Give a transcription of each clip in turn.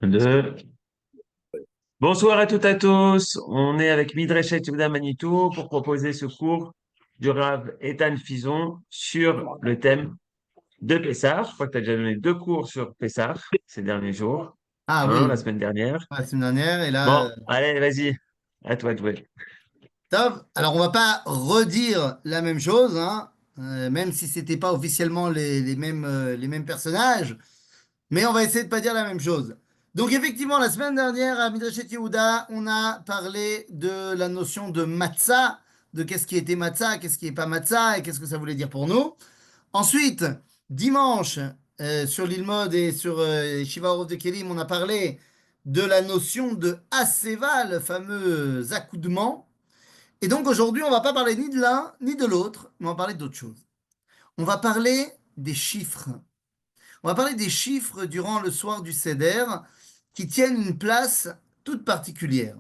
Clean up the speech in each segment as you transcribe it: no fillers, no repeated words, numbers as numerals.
Deux. Bonsoir à toutes et à tous. On est avec Midreshet Yehuda Manitou pour proposer ce cours du Rav Ethan Fison sur le thème de Pessah. Je crois que tu as déjà donné deux cours sur Pessah ces derniers jours, Ah la oui, semaine dernière. la semaine dernière, et là, Bon, allez, vas-y, à toi de jouer. top. Alors, on va pas redire la même chose, hein, même si c'était pas officiellement les mêmes personnages, mais on va essayer de pas dire la même chose. Donc, effectivement, la semaine dernière, à Midrashet Yehuda, on a parlé de la notion de matzah, de qu'est-ce qui était matzah, qu'est-ce qui est pas matzah, et qu'est-ce que ça voulait dire pour nous. Ensuite, dimanche, sur l'Ilmod et sur Shiva Orov de Kelim, on a parlé de la notion de Haseva, le fameux accoudement. Et donc aujourd'hui, on va pas parler ni de l'un ni de l'autre, mais on va parler d'autre chose. On va parler des chiffres. On va parler des chiffres durant le soir du Seder qui tiennent une place toute particulière.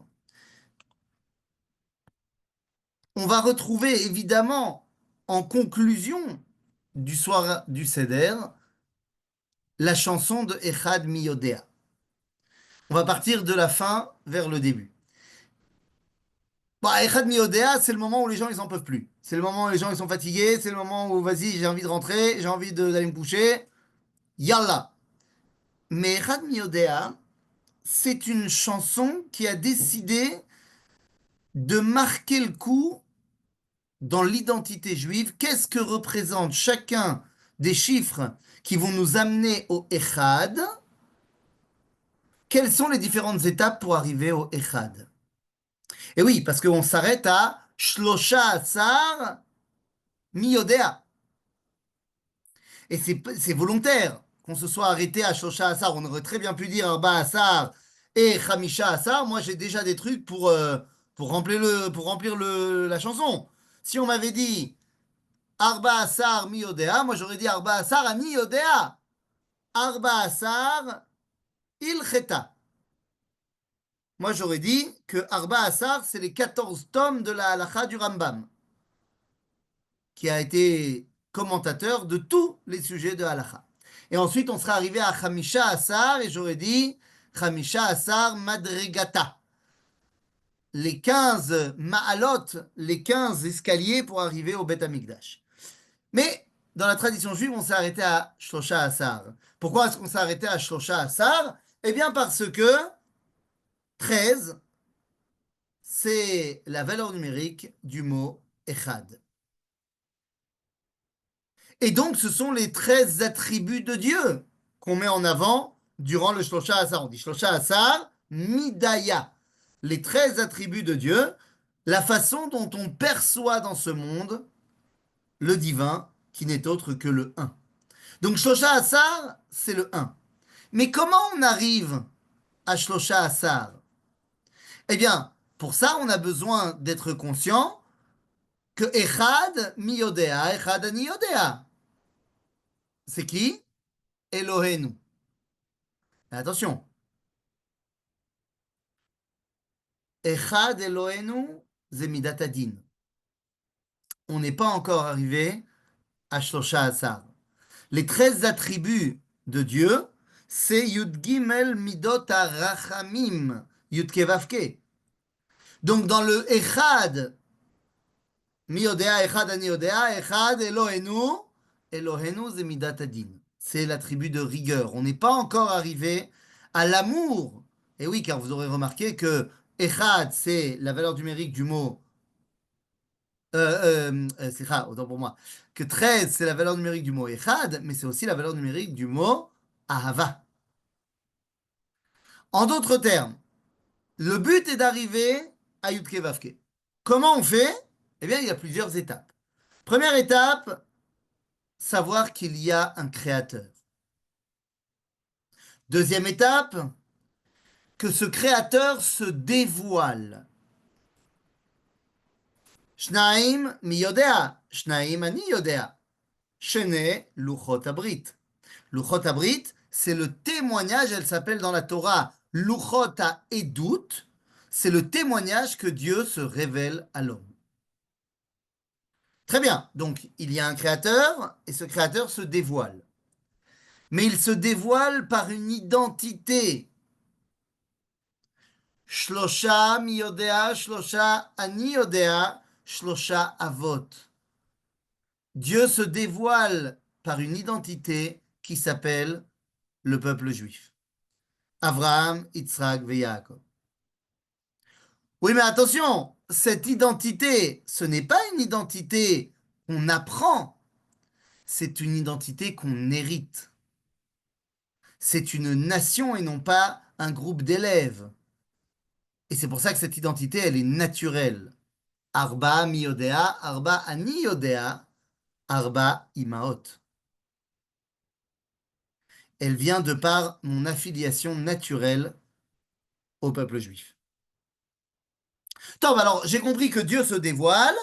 On va retrouver évidemment en conclusion du soir du Seder la chanson de Echad Miyodea. On va partir de la fin vers le début. Bon, Echad Miyodea, c'est le moment où les gens ils en peuvent plus. C'est le moment où les gens ils sont fatigués, c'est le moment où vas-y, j'ai envie de rentrer, j'ai envie d'aller me coucher. Yallah. Mais Echad Miyodea, c'est une chanson qui a décidé de marquer le coup dans l'identité juive. Qu'est-ce que représente chacun des chiffres qui vont nous amener au Echad? Quelles sont les différentes étapes pour arriver au Echad? Et oui, parce qu'on s'arrête à Shlosha Asar Miyodea. Et c'est volontaire qu'on se soit arrêté à Shlosha Asar. On aurait très bien pu dire Arba Asar et Chamisha Asar. Moi, j'ai déjà des trucs pour remplir la chanson. Si on m'avait dit Arba Asar Miyodea, moi j'aurais dit Arba Asar Ani Yodea. Arba Asar Ilcheta. Moi j'aurais dit que Arba Asar, c'est les 14 tomes de la halacha du Rambam, qui a été commentateur de tous les sujets de halacha. Et ensuite, on serait arrivé à Chamisha Asar, et j'aurais dit Chamisha Asar Madregata. Les 15 ma'alot, les 15 escaliers pour arriver au Beth Amikdash. Mais dans la tradition juive, on s'est arrêté à Shlosha Asar. Pourquoi est-ce qu'on s'est arrêté à Shlosha Asar? Eh bien parce que 13, c'est la valeur numérique du mot Echad. Et donc, ce sont les 13 attributs de Dieu qu'on met en avant durant le Shlosha Asar. On dit Shlosha Asar, Midaya. Les 13 attributs de Dieu, la façon dont on perçoit dans ce monde le divin, qui n'est autre que le un. Donc, Shlosha Asar, c'est le un. Mais comment on arrive à Shlosha Asar? Eh bien, pour ça, on a besoin d'être conscient que Echad mi yodea, Echad ani yodea. C'est qui? Elohenu. Attention, Echad Elohenu, Zemidat Adin. On n'est pas encore arrivé à Shlosha Asar. Les 13 attributs de Dieu, c'est Yud Gimel Midot HaRachamim, Yud Kevavke. Donc dans le Echad, Mi Yodea, Echad Ani Yodea, Echad Elohenu, Elohenu Zemidat Adin. C'est l'attribut de rigueur. On n'est pas encore arrivé à l'amour. Et oui, car vous aurez remarqué que Echad, c'est la valeur numérique du mot. C'est rare, autant pour moi. Que 13, c'est la valeur numérique du mot Echad, mais c'est aussi la valeur numérique du mot Ahava. En d'autres termes, le but est d'arriver à Yudke Vavke. Comment on fait? Eh bien, il y a plusieurs étapes. Première étape, savoir qu'il y a un créateur. Deuxième étape, que ce créateur se dévoile. Shnaim mi yodea, shnaim ani yodea. Shene luchot abrit. Luchot abrit, c'est le témoignage, elle s'appelle dans la Torah Luchot Edut, c'est le témoignage que Dieu se révèle à l'homme. Très bien, donc il y a un créateur et ce créateur se dévoile. Mais il se dévoile par une identité. Shlosha mi yodea, shlosha ani yodea, shlosha avot. Dieu se dévoile par une identité qui s'appelle le peuple juif. Abraham, Yitzhak et Yaakov. Oui, mais attention, cette identité, ce n'est pas une identité qu'on apprend, c'est une identité qu'on hérite. C'est une nation et non pas un groupe d'élèves. Et c'est pour ça que cette identité, elle est naturelle. Arba mi yodea, arba ani yodea, arba imaot. Elle vient de par mon affiliation naturelle au peuple juif. Top, alors j'ai compris que Dieu se dévoile,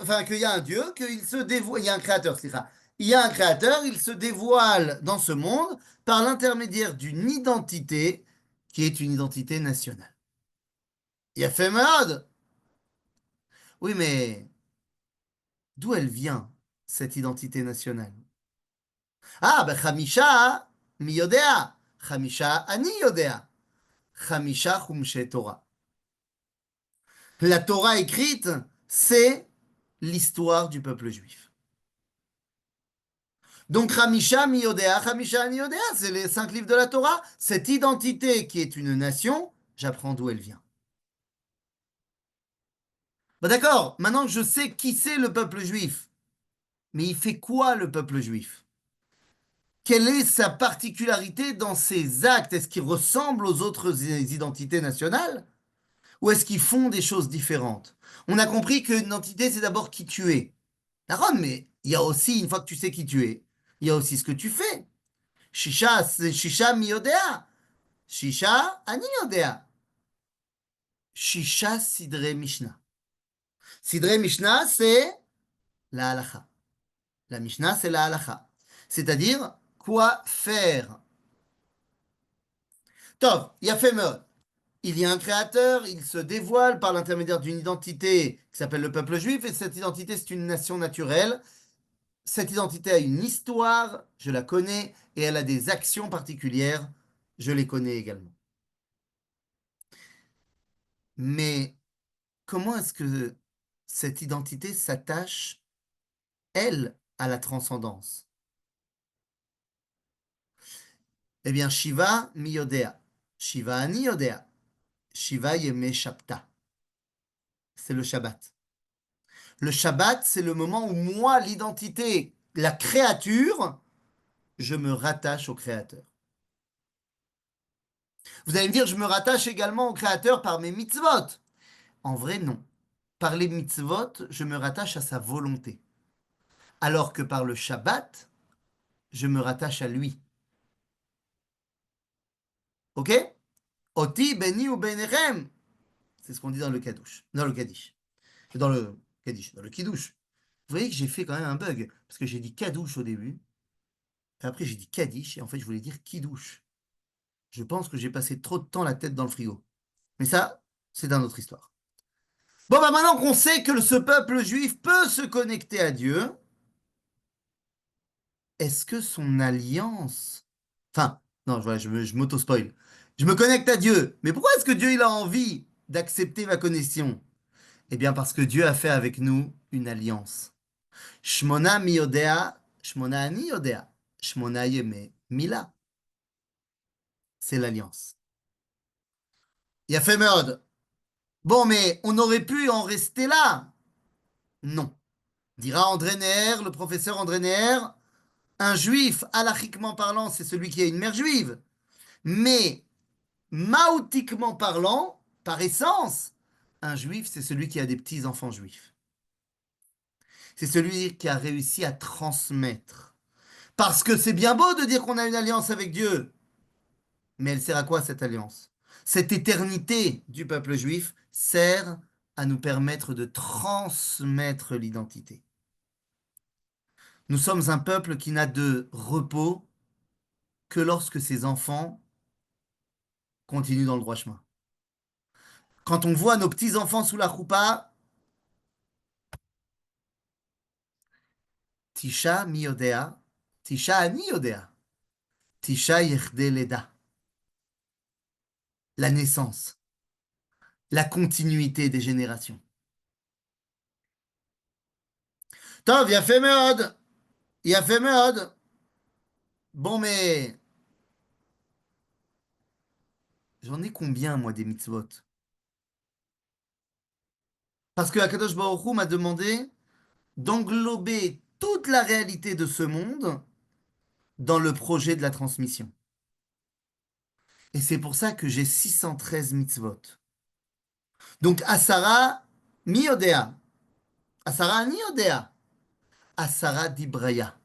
enfin qu'il y a un Dieu, qu'il se dévoile, il y a un créateur, c'est ça. Il y a un créateur, il se dévoile dans ce monde par l'intermédiaire d'une identité qui est une identité nationale. Il a fait mode. Oui, mais d'où elle vient, cette identité nationale? Ah, ben Chamisha mi yodea, Chamisha ani yodea, Chamisha chumshe Torah. La Torah écrite, c'est l'histoire du peuple juif. Donc, Chamisha miyodea, Chamisha aniyodea, c'est les 5 livres de la Torah. Cette identité qui est une nation, j'apprends d'où elle vient. Bah d'accord, maintenant que je sais qui c'est le peuple juif, mais il fait quoi le peuple juif? Quelle est sa particularité dans ses actes? Est-ce qu'il ressemble aux autres identités nationales? Ou est-ce qu'ils font des choses différentes? On a compris qu'une identité, c'est d'abord qui tu es. D'accord, mais il y a aussi, une fois que tu sais qui tu es, il y a aussi ce que tu fais. Shisha, c'est Shisha miyodea. Shisha ani yodea. Shisha sidre Mishnah. Sidre Mishnah, c'est la halacha. La Mishnah, c'est la halacha. C'est-à-dire, quoi faire. Tov, il y a fait meurtre. Il y a un créateur, il se dévoile par l'intermédiaire d'une identité qui s'appelle le peuple juif, et cette identité, c'est une nation naturelle. Cette identité a une histoire, je la connais, et elle a des actions particulières, je les connais également. Mais comment est-ce que cette identité s'attache, elle, à la transcendance? Eh bien, Shiva mi yodea, Shiva ani yodea, Shiva yeme Shabta. C'est le Shabbat. Le Shabbat, c'est le moment où moi, l'identité, la créature, je me rattache au Créateur. Vous allez me dire, je me rattache également au Créateur par mes mitzvot. En vrai, non. Par les mitzvot, je me rattache à sa volonté. Alors que par le Shabbat, je me rattache à lui. Ok? Oti beni ou benerem. C'est ce qu'on dit dans le Kaddish. Dans le Kaddish. Dans le Kaddish. Dans le Kiddush. Vous voyez que j'ai fait quand même un bug. Parce que j'ai dit Kadouche au début. Et après, j'ai dit Kaddish. Et en fait, je voulais dire Kiddush. Je pense que j'ai passé trop de temps la tête dans le frigo. Mais ça, c'est une autre histoire. Bon, bah maintenant qu'on sait que ce peuple juif peut se connecter à Dieu, est-ce que son alliance... Enfin, non, voilà, je m'auto-spoil. Je me connecte à Dieu. Mais pourquoi est-ce que Dieu il a envie d'accepter ma connexion? Eh bien, parce que Dieu a fait avec nous une alliance. Shmona mi yodea, shmona ani yodea, shmona yeme mila. C'est l'alliance. Il a fait merde. Bon, mais on aurait pu en rester là. Non. Dira André Neher, le professeur André Neher, un juif, halachiquement parlant, c'est celui qui a une mère juive. Mais, maoutiquement parlant, par essence, un juif, c'est celui qui a des petits-enfants juifs. C'est celui qui a réussi à transmettre. Parce que c'est bien beau de dire qu'on a une alliance avec Dieu. Mais elle sert à quoi cette alliance? Cette éternité du peuple juif sert à nous permettre de transmettre l'identité. Nous sommes un peuple qui n'a de repos que lorsque ses enfants continuent dans le droit chemin. Quand on voit nos petits-enfants sous la choupa, Tisha mi yodea, Tisha ani yodea, Tisha yechdé leda. la naissance, la continuité des générations. Tov, yafé meod, yafé meod. Bon, mais j'en ai combien, moi, des mitzvot? Parce que Akadosh Baruch Hu m'a demandé d'englober toute la réalité de ce monde dans le projet de la transmission. Et c'est pour ça que j'ai 613 mitzvot. Donc, Asara Miyodea. Asara Niyodea. Asara Dibraya.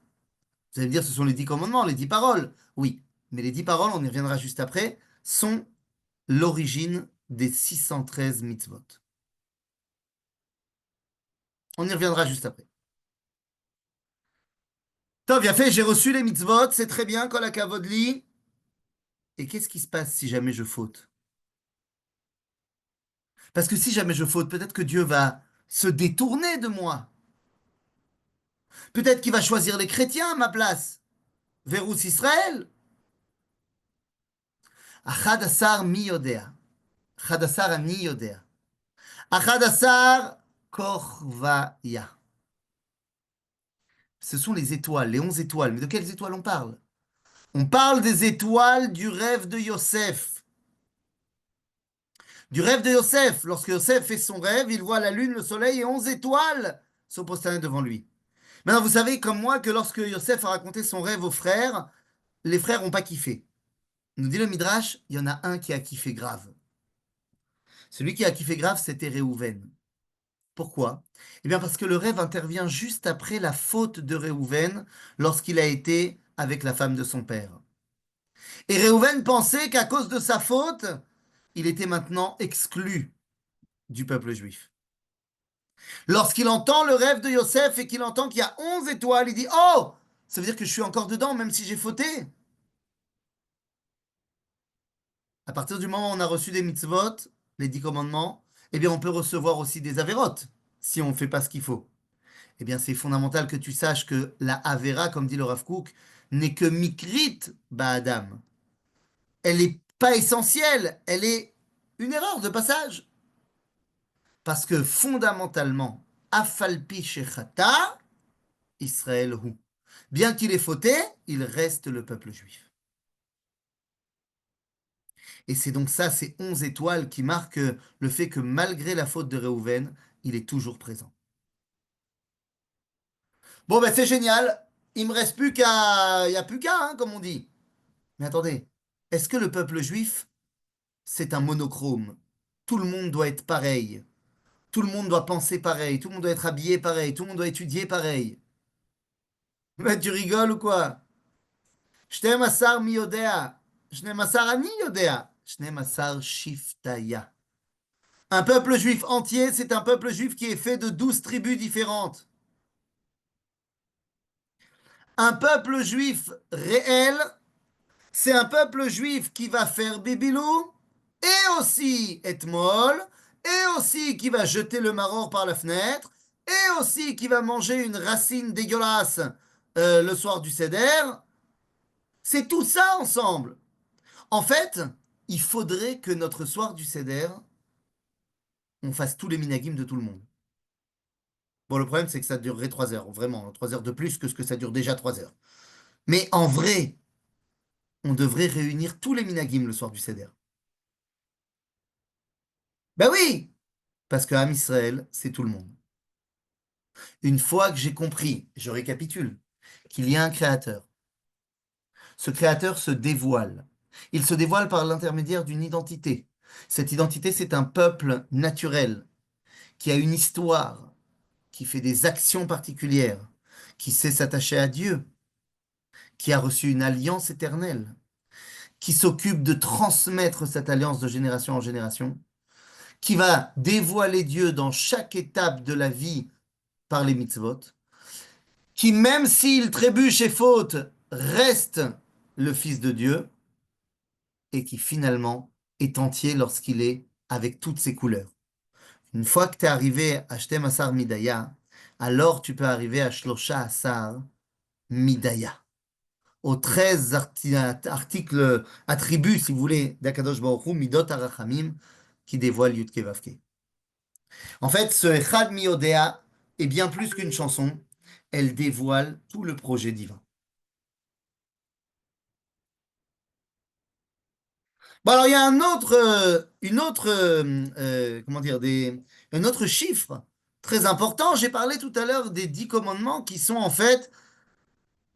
Vous allez me dire, ce sont les 10 commandements, les 10 paroles. Oui, mais les 10 paroles, on y reviendra juste après, sont l'origine des 613 mitzvot. On y reviendra juste après. Tov, bien fait, j'ai reçu les mitzvot, c'est très bien, kol hakavod li. Et qu'est-ce qui se passe si jamais je faute? Parce que si jamais je faute, peut-être que Dieu va se détourner de moi. Peut-être qu'il va choisir les chrétiens à ma place. Verus Israël. Achad asar mi yodea. Achad asar ani yodea. Achad asar korvaya. Ce sont les étoiles, les 11 étoiles. Mais de quelles étoiles on parle? On parle des étoiles du rêve de Yosef. Du rêve de Yosef. Lorsque Yosef fait son rêve, il voit la lune, le soleil et 11 étoiles sont prosternées devant lui. Maintenant, vous savez comme moi que lorsque Yosef a raconté son rêve aux frères, les frères n'ont pas kiffé. Nous dit le Midrash, il y en a un qui a kiffé grave. Celui qui a kiffé grave, c'était Réhouven. Pourquoi? Eh bien parce que le rêve intervient juste après la faute de Réhouven lorsqu'il a été avec la femme de son père. Et Réhouven pensait qu'à cause de sa faute, il était maintenant exclu du peuple juif. Lorsqu'il entend le rêve de Yosef et qu'il entend qu'il y a 11 étoiles, il dit Oh, ça veut dire que je suis encore dedans, même si j'ai fauté. À partir du moment où on a reçu des mitzvot, les 10 commandements, eh bien on peut recevoir aussi des avérotes, si on ne fait pas ce qu'il faut. Eh bien c'est fondamental que tu saches que la avéra, comme dit le Rav Kook, n'est que mikrit ba'adam. Elle n'est pas essentielle, elle est une erreur de passage. Parce que fondamentalement, afalpi shechata, Israël hu. Bien qu'il ait fauté, il reste le peuple juif. Et c'est donc ça, ces 11 étoiles qui marquent le fait que malgré la faute de Réhouven, il est toujours présent. Bon, ben c'est génial. Il me reste plus qu'à... Il n'y a plus qu'à, hein, comme on dit. Mais attendez, est-ce que le peuple juif, c'est un monochrome? Tout le monde doit être pareil. Tout le monde doit penser pareil. Tout le monde doit être habillé pareil. Tout le monde doit étudier pareil. Mais tu rigoles ou quoi? Shtem asar mi yodea. Shnem asar ani yodea. Shnem asar shiftaya. Un peuple juif entier, c'est un peuple juif qui est fait de 12 tribus différentes. Un peuple juif réel, c'est un peuple juif qui va faire Bibilou, et aussi Etmol, et aussi qui va jeter le maror par la fenêtre, et aussi qui va manger une racine dégueulasse le soir du Seder. C'est tout ça ensemble. En fait, il faudrait que notre soir du Seder, on fasse tous les minagim de tout le monde. Bon, le problème, c'est que ça durerait 3 heures, vraiment, 3 heures de plus que ce que ça dure déjà 3 heures. Mais en vrai, on devrait réunir tous les minagim le soir du Seder. Ben oui, parce que Ham Israël, c'est tout le monde. Une fois que j'ai compris, je récapitule, qu'il y a un créateur, ce créateur se dévoile. Il se dévoile par l'intermédiaire d'une identité. Cette identité, c'est un peuple naturel qui a une histoire, qui fait des actions particulières, qui sait s'attacher à Dieu, qui a reçu une alliance éternelle, qui s'occupe de transmettre cette alliance de génération en génération, qui va dévoiler Dieu dans chaque étape de la vie par les mitzvot, qui même s'il trébuche et faute, reste le Fils de Dieu, et qui finalement est entier lorsqu'il est avec toutes ses couleurs. Une fois que tu es arrivé à Shtem Asar Midaya, alors tu peux arriver à Shlosha Asar Midaya. aux 13 articles, attributs, si vous voulez, d'Akadosh Baruch Hu, Midot Arachamim, qui dévoilent Yud Kei Vav Kei. En fait, ce Echad Miodea est bien plus qu'une chanson, elle dévoile tout le projet divin. Bon, alors il y a comment dire, un autre chiffre très important. J'ai parlé tout à l'heure des 10 commandements qui sont en fait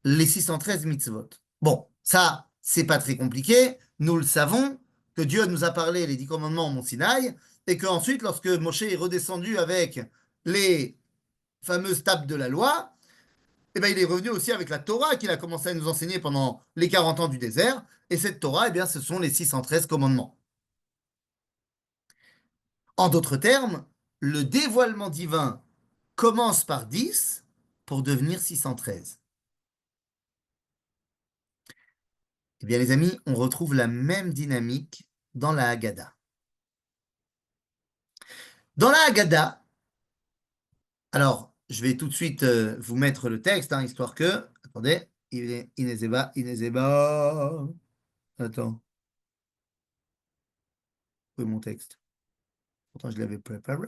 les 613 mitzvot. Bon, ça, c'est pas très compliqué. Nous le savons que Dieu nous a parlé les 10 commandements au Mont Sinaï et qu'ensuite, lorsque Moshe est redescendu avec les fameuses tables de la loi, eh ben, il est revenu aussi avec la Torah qu'il a commencé à nous enseigner pendant les 40 ans du désert. Et cette Torah, eh bien, ce sont les 613 commandements. En d'autres termes, le dévoilement divin commence par 10 pour devenir 613. Eh bien, les amis, on retrouve la même dynamique dans la Haggadah. Dans la Haggadah, alors, je vais tout de suite vous mettre le texte, hein, histoire que. Attendez, Inezeba, Inezeba. Attends, où est mon texte? Pourtant, je l'avais préparé.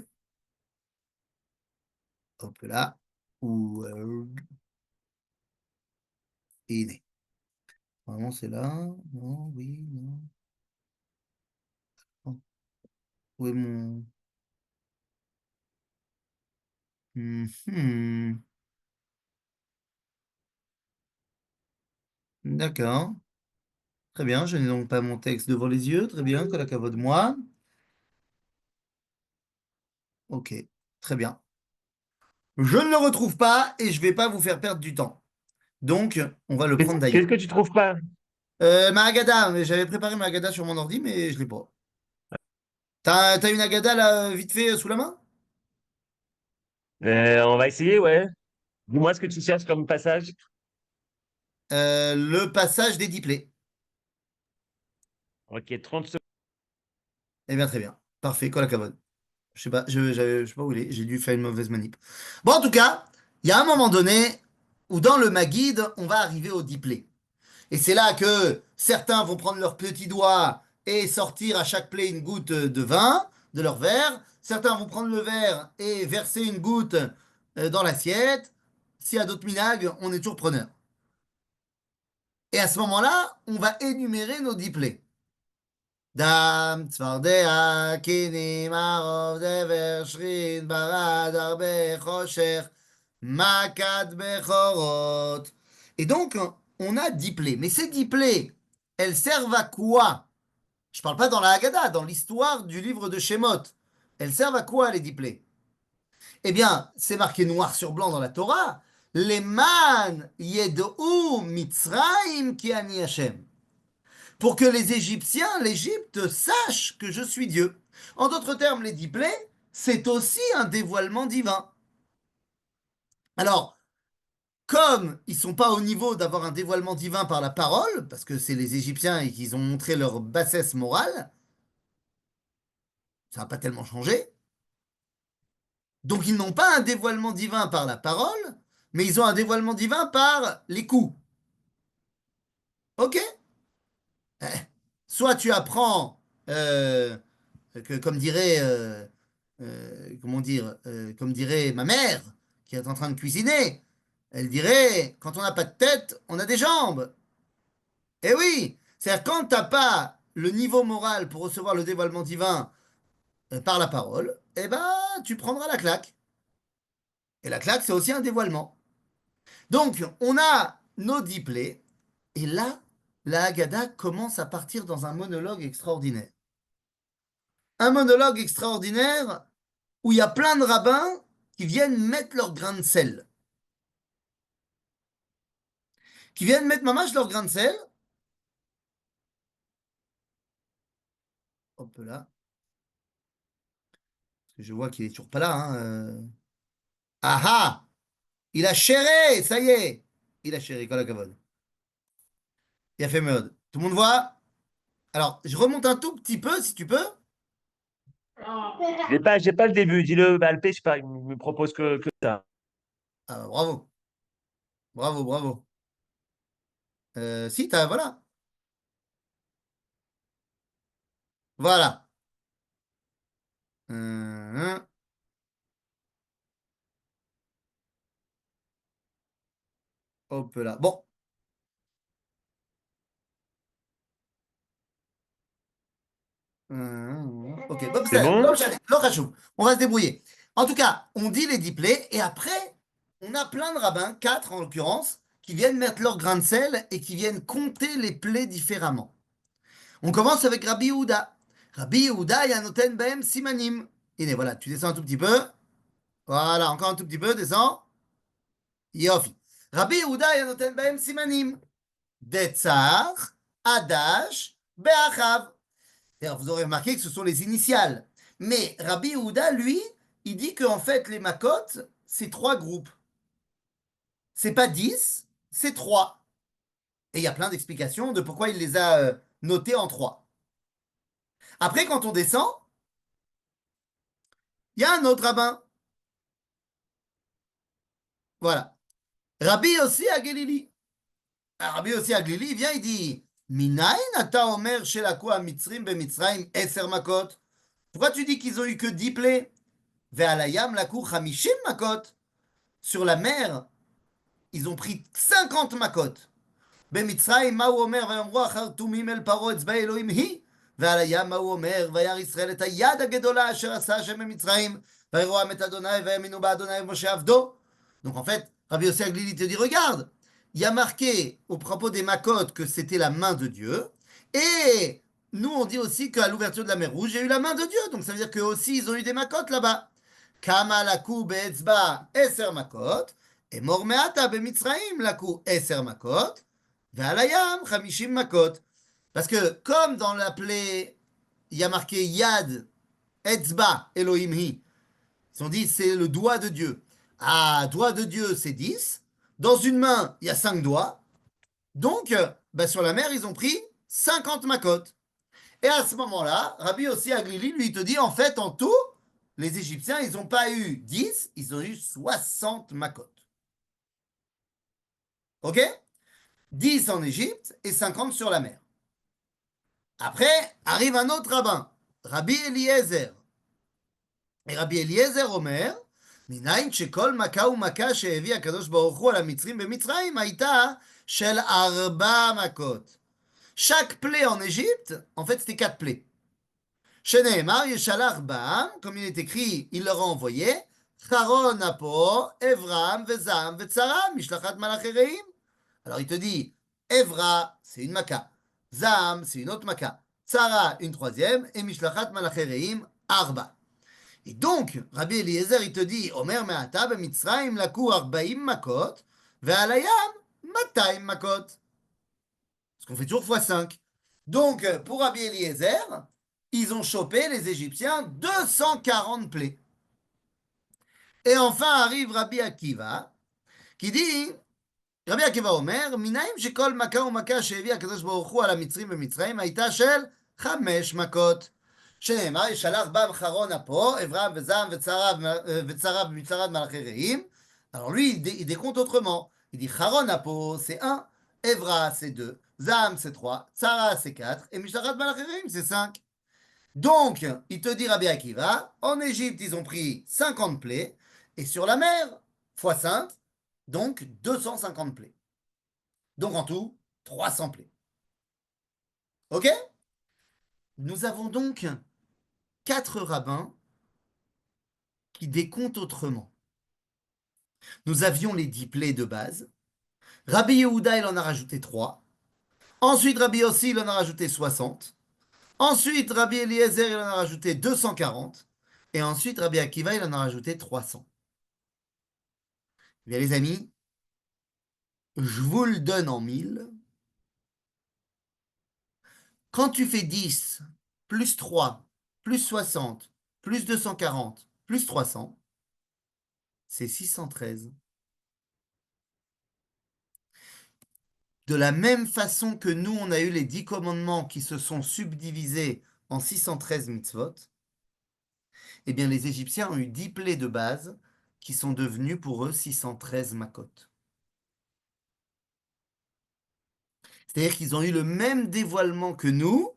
Hop là. Word. Iné. Normalement, c'est là. Non, oui, non. Oh, où est mon. Mhm. D'accord. Très bien, je n'ai donc pas mon texte devant les yeux. Très bien, de moi. Ok, très bien. Je ne le retrouve pas et je ne vais pas vous faire perdre du temps. Donc, on va le prendre Qu'est-ce d'ailleurs. que tu trouves pas? Ma Haggadah, mais j'avais préparé ma Haggadah sur mon ordi, mais je ne l'ai pas. T'as une Haggadah là, vite fait, sous la main? On va essayer, ouais. Dis-moi ce que tu cherches comme passage. Le passage des diplés. Ok, 30 secondes. Eh bien, très bien. Parfait, Kolakavod. Je sais pas, je sais pas où il est. J'ai dû faire une mauvaise manip. Bon, en tout cas, il y a un moment donné où dans le Maguide, on va arriver au diplé. Et c'est là que certains vont prendre leur petit doigt et sortir à chaque plaie une goutte de vin de leur verre. Certains vont prendre le verre et verser une goutte dans l'assiette. S'il y a d'autres minags, on est toujours preneur. Et à ce moment-là, on va énumérer nos 10 plaies. Dam, tzvardea, kinim, arov, dever, shrin, barad, arbe, chosher, makat, bechorot. Et donc, on a 10 plaies. Mais ces 10 plaies, elles servent à quoi? Je ne parle pas dans la Haggadah, dans l'histoire du livre de Shemot. Elles servent à quoi, les 10 plaies? Eh bien, c'est marqué noir sur blanc dans la Torah. Les man yedou mitzraim ki ani Hashem, pour que les Égyptiens, l'Égypte, sachent que je suis Dieu. En d'autres termes, les 10 plaies, c'est aussi un dévoilement divin. Alors, comme ils ne sont pas au niveau d'avoir un dévoilement divin par la parole, parce que c'est les Égyptiens et qu'ils ont montré leur bassesse morale, ça n'a pas tellement changé. Donc ils n'ont pas un dévoilement divin par la parole, mais ils ont un dévoilement divin par les coups. Ok? Eh, soit tu apprends comme dirait, comment dire, comme dirait ma mère, qui est en train de cuisiner, elle dirait, quand on n'a pas de tête, on a des jambes. Eh oui, c'est-à-dire quand tu n'as pas le niveau moral pour recevoir le dévoilement divin par la parole, eh ben, tu prendras la claque. Et la claque, c'est aussi un dévoilement. Donc, on a nos 10 plaies, et là, la Haggadah commence à partir dans un monologue extraordinaire. Un monologue extraordinaire où il y a plein de rabbins qui viennent mettre leur grain de sel. Qui viennent mettre mamache leur grain de sel. Hop là. Parce que je vois qu'il est toujours pas là. Hein. Ah ah! Il a chéré, ça y est! Il a chéré, kol hakavod. Il a fait mode. Tout le monde voit? Alors, je remonte un tout petit peu, si tu peux. J'ai pas le début. Dis-le, Alpé, je sais pas, il me propose que ça. Ah, bravo, bravo, bravo. Si, voilà. Voilà. Hum, hop là. Bon. Ok. Bon, C'est bon? on va se débrouiller. En tout cas, on dit les 10 plaies et après, on a plein de rabbins, 4 en l'occurrence, qui viennent mettre leur grain de sel et qui viennent compter les plaies différemment. On commence avec Rabbi Yehuda. Rabbi Yehuda, Yanoten Behem Simanim. Et voilà, tu descends un tout petit peu. Voilà, encore un tout petit peu, descends. Yofi. Rabbi Yehuda, Yanoten Behem Simanim. Detzar, Adash, Be'achav. D'ailleurs, vous aurez remarqué que ce sont les initiales. Mais Rabbi Yehuda, lui, il dit qu'en fait, les Makot, c'est 3 groupes. C'est pas 10, c'est 3. Et il y a plein d'explications de pourquoi il les a notés en 3. Après, quand on descend, il y a un autre rabbin. Voilà. Rabbi Yossi Agelili. Rabbi Yossi Agelili, il vient, il dit Minayin ata omer shelaku mitzrim bemitzrayim eser makot. Pourquoi tu dis qu'ils ont eu que 10 plaies? Ve'alayam laku chamishim makot. Sur la mer, ils ont pris 50 makot. במצרים מה הוא אומר? ויאמרו אחר תומים אל פרעה אצבע אלוהים היא. ועל הים מה הוא אומר? וירא ישראל את היד הגדולה אשר עשה השם במצרים. ויראו עם את אדוני ויאמינו באדוני ומשה עבדו. Donc en fait, Rabbi Yossi Aglili te dit, regarde, il y a marqué au propos des Makot que c'était la main de Dieu. Et nous, on dit aussi qu'à l'ouverture de la mer Rouge, il y a eu la main de Dieu. Donc ça veut dire qu'eux aussi, ils ont eu des Makot là-bas. Kama laku be'etzba eser Makot. Et mormeata bemitzraim laku eser Makot. Ve'alayam chamishim Makot. Parce que comme dans la plaie, il y a marqué Yad, Etzba, Elohim Hi. Ils ont dit c'est le doigt de Dieu. Ah, doigt de Dieu, c'est 10. Dans une main, il y a 5 doigts. Donc, sur la mer, ils ont pris 50 Makot. Et à ce moment-là, Rabbi Yossi Aglili, lui, te dit, en fait, en tout, les Égyptiens, ils n'ont pas eu 10, ils ont eu 60 Makot. OK? 10 en Égypte et 50 sur la mer. Après, arrive un autre rabbin, Rabbi Eliezer. Et Rabbi Eliezer Omer, מניין שכל מכה ומכה שהביא הקדוש ברוך הוא על המצרים במצרים הייתה של 4 מכות. Chaque plaie en Égypte, en fait, c'était 4 plaies. שנאמר, ישלח בם, comme il est écrit, il leur a envoyé, חרון אפו, אברהם וזעם וצרם, משלחת מלאכי רעים. Alors il te dit, Evra, c'est une maka. Zam, c'est une autre maka. Tsara, une troisième. Et Mishlachat Malaché Reim, Arba. Et donc, Rabbi Eliezer, il te dit, Omer me'ata b'mitzrayim laku arbaim makot, ve'alayam 200 makot. Parce qu'on fait toujours x5. Donc, pour Rabbi Eliezer, ils ont chopé, les Égyptiens, 240 plaies. Et enfin arrive Rabbi Akiva, qui dit, רבי עקיבא אומר, מנין שכל מכה ומכה שהביא הקדוש ברוך הוא על המצרים במצרים הייתה של 5 מכות. שנאמר, ישלח בם חרון אפו, אברהם וזעם וצרה במצרת מלאכי רעים. Alors lui, il décompte autrement. Il dit, חרון אפו, c'est 1, Evra, c'est 2, Zam, c'est 3, Tsara, c'est 4, et Mishlachat Malachi Reim, c'est 5. Donc, il te dit, Rabbi Akiva, en Égypte, ils ont pris 50 plaies, et sur la mer, fois 5, donc 250 plaies. Donc en tout, 300 plaies. OK? Nous avons donc 4 rabbins qui décomptent autrement. Nous avions les 10 plaies de base. Rabbi Yehuda, il en a rajouté 3. Ensuite, Rabbi Yossi, il en a rajouté 60. Ensuite, Rabbi Eliezer, il en a rajouté 240. Et ensuite, Rabbi Akiva, il en a rajouté 300. Bien, les amis, je vous le donne en 1000. Quand tu fais 10, plus 3, plus 60, plus 240, plus 300, c'est 613. De la même façon que nous, on a eu les 10 commandements qui se sont subdivisés en 613 mitzvot, eh bien les Égyptiens ont eu 10 plaies de base qui sont devenues pour eux 613 makot. C'est-à-dire qu'ils ont eu le même dévoilement que nous,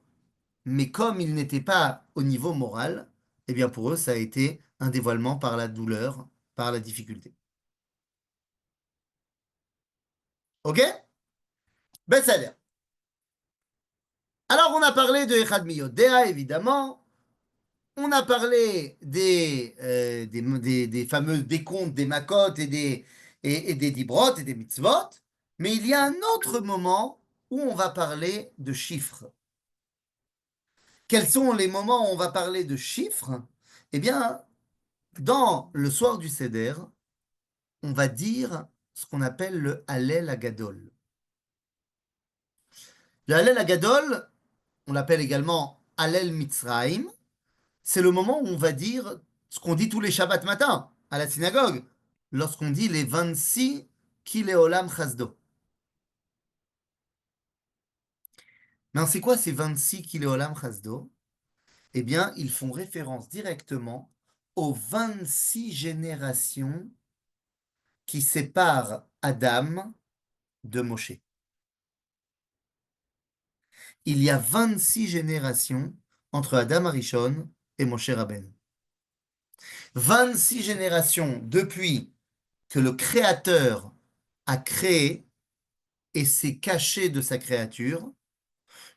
mais comme ils n'étaient pas au niveau moral, eh bien pour eux, ça a été un dévoilement par la douleur, par la difficulté. Ok? Ben, ça a l'air. Alors, on a parlé de Echad Miyodea, évidemment. On a parlé des fameux décomptes des Makot et des Dibrot et des Mitzvot. Mais il y a un autre moment où on va parler de chiffres. Quels sont les moments où on va parler de chiffres? Eh bien, dans le soir du Seder, on va dire ce qu'on appelle le Hallel Agadol. Le Hallel Agadol, on l'appelle également Hallel Mitzrayim, c'est le moment où on va dire ce qu'on dit tous les Shabbats matin à la synagogue, lorsqu'on dit les 26 Kileolam Chasdo. Mais c'est quoi ces 26 Kileolam Chasdo? Eh bien, ils font référence directement aux 26 générations qui séparent Adam de Moshe. Il y a 26 générations entre Adam Arishon et Moshe Rabbeinu. 26 générations depuis que le Créateur a créé et s'est caché de sa créature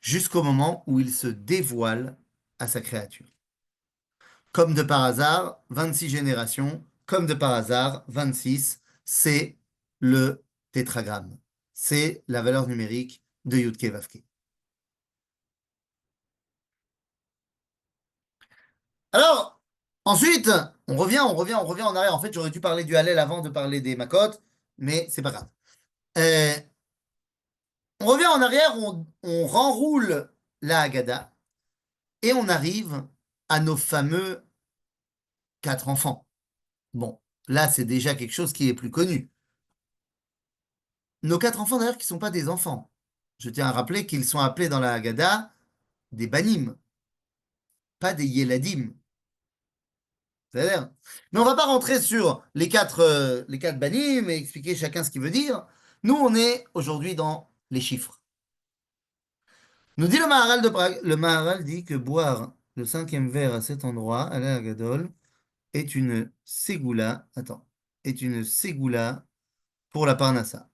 jusqu'au moment où il se dévoile à sa créature. Comme de par hasard, 26 générations, comme de par hasard, 26, c'est le tétragramme. C'est la valeur numérique de Yudke Vavke. Alors, ensuite, on revient en arrière. En fait, j'aurais dû parler du Hallel avant de parler des Makot, mais c'est pas grave. Euh, on revient en arrière, on renroule la Haggadah et on arrive à nos fameux quatre enfants. Bon, là, c'est déjà quelque chose qui est plus connu. Nos quatre enfants, d'ailleurs, qui ne sont pas des enfants. Je tiens à rappeler qu'ils sont appelés dans la Haggadah des Banim, pas des Yeladim. C'est-à-dire. Mais on ne va pas rentrer sur les quatre Banim et expliquer chacun ce qu'il veut dire. Nous, on est aujourd'hui dans les chiffres. Nous dit le Maharal de Prague, le Maharal dit que boire le cinquième verre à cet endroit, à la Hagadol, est une ségoula, attends, est une ségoula pour la Parnassa.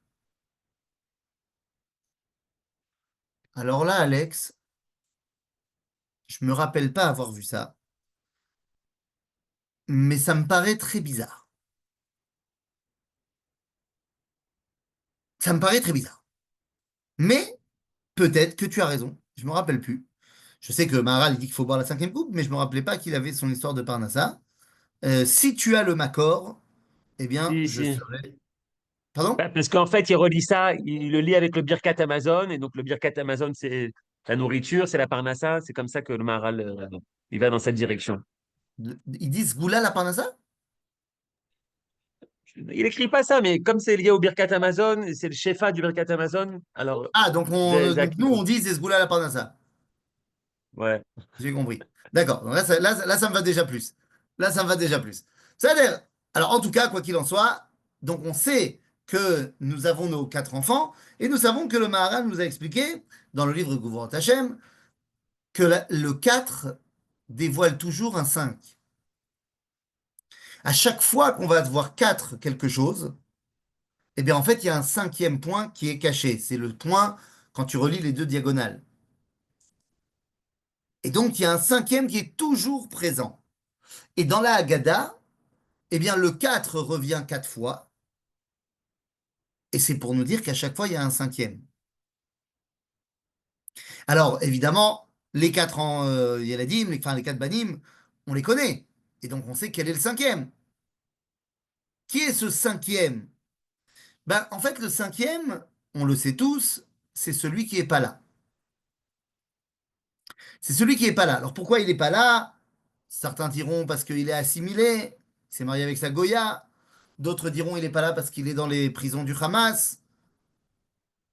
Alors là, Alex, je me rappelle pas avoir vu ça, mais ça me paraît très bizarre. Ça me paraît très bizarre. Mais peut-être que tu as raison, je me rappelle plus. Je sais que Maharal dit qu'il faut boire la cinquième coupe, mais je me rappelais pas qu'il avait son histoire de Parnassa. Si tu as le Makor, eh bien, Si, je si. serai. Pardon? Bah, parce qu'en fait, il relie ça, il le lit avec le Birkat Amazon, et donc le Birkat Amazon, c'est la nourriture, c'est la parnassa, c'est comme ça que le Maharal, il va dans cette direction. Ils disent Goula la Parnassa? Il écrit pas ça, mais comme c'est lié au Birkat Amazon, c'est le Shefa du Birkat Amazon, alors, Ah, donc, donc Zach, nous, on dit Zesgoula la Parnassa. ouais. J'ai compris. D'accord. Donc là, ça me va déjà plus. Là, ça me va déjà plus. C'est-à-dire, alors en tout cas, quoi qu'il en soit, donc on sait que nous avons nos quatre enfants et nous savons que le Maharal nous a expliqué dans le livre Gouvrot Hachem que le 4 dévoile toujours un 5. À chaque fois qu'on va voir 4 quelque chose, eh bien en fait, il y a un cinquième point qui est caché. C'est le point quand tu relis les deux diagonales. Et donc, il y a un cinquième qui est toujours présent. Et dans la Haggadah, eh bien, le 4 revient 4 fois, et c'est pour nous dire qu'à chaque fois, il y a un cinquième. Alors, évidemment, les 4 Yeladim, enfin les 4 Banim, on les connaît, et donc on sait quel est le cinquième. Qui est ce cinquième? Ben, en fait, le cinquième, on le sait tous, c'est celui qui n'est pas là. C'est celui qui n'est pas là. Alors pourquoi il n'est pas là? Certains diront parce qu'il est assimilé, il s'est marié avec sa Goya. D'autres diront il n'est pas là parce qu'il est dans les prisons du Hamas.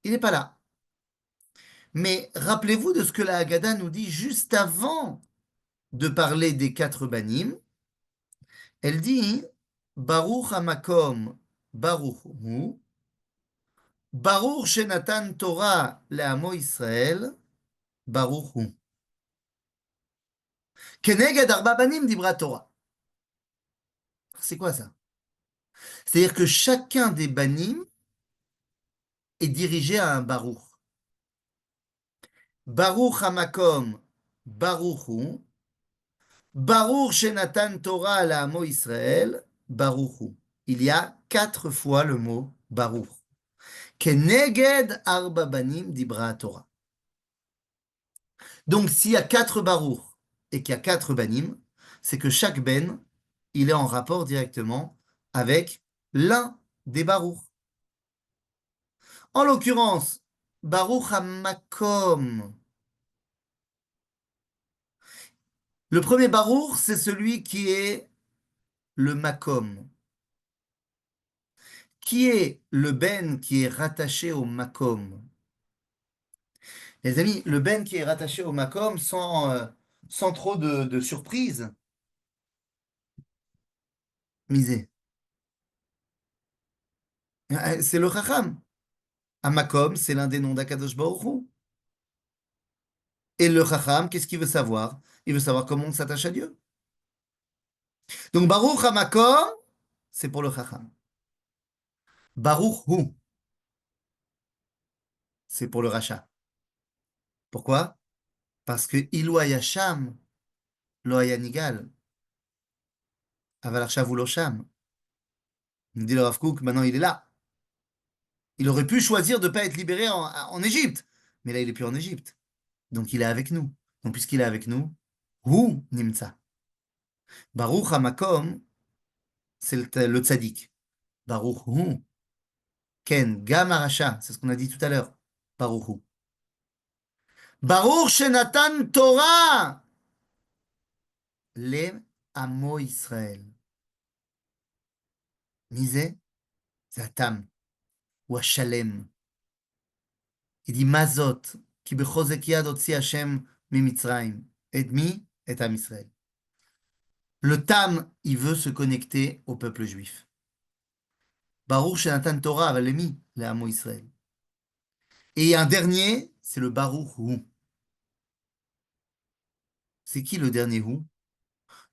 Il n'est pas là. Mais rappelez-vous de ce que la Haggadah nous dit juste avant de parler des quatre banim. Elle dit Baruch Hamakom Baruch Hu Baruch Shenatan Torah le'amo Israël, Baruch Hu. Keneged arba banim dibra Torah. C'est quoi ça? C'est-à-dire que chacun des banim est dirigé à un Baruch. Baruch Hamakom, Baruch Hu. Baruch Shenatan Torah le'amo Israël, Baruch Hu. Il y a 4 fois le mot Baruch. Keneged arba banim dibra Torah. Donc, s'il y a 4 Baruch et qu'il y a 4 banim, c'est que chaque ben, il est en rapport directement avec l'un des Baruch. En l'occurrence, Baruch HaMakom. Le premier Baruch, c'est celui qui est le Makom. Qui est le ben qui est rattaché au Makom? Les amis, le ben qui est rattaché au Makom sans trop de surprise, misé. C'est le Chacham. Amakom, c'est l'un des noms d'Akadosh Baruch Hu. Et le Chacham, qu'est-ce qu'il veut savoir? Il veut savoir comment on s'attache à Dieu. Donc Baruch Hamakom, c'est pour le Chacham. Baruch Hu, c'est pour le Racha. Pourquoi? Parce que Ilu Hayasham, Lo Hayanigal, Aval Arshav Hu Lo Sham. Il dit le Rav Kook, maintenant il est là. Il aurait pu choisir de ne pas être libéré en Égypte. Mais là, il n'est plus en Égypte. Donc il est avec nous. Donc puisqu'il est avec nous, Hu Nimtza. Baruch Hamakom, c'est le tzaddik. Baruch Hu. Ken, Gam Arasha, c'est ce qu'on a dit tout à l'heure. Baruch Hu. Baruch Shenatan Torah le Amo Israël. Misé, c'est Atam ou Ashalem. Il dit Mazot, qui bechozek yad otzi Hashem mi Mitzrayim. Et mi, et Am Israël. Le Tam, il veut se connecter au peuple juif. Baruch Shenatan Torah avalemi le Amo Israël. Et un dernier, c'est le Baruch Hu. C'est qui le dernier Hu?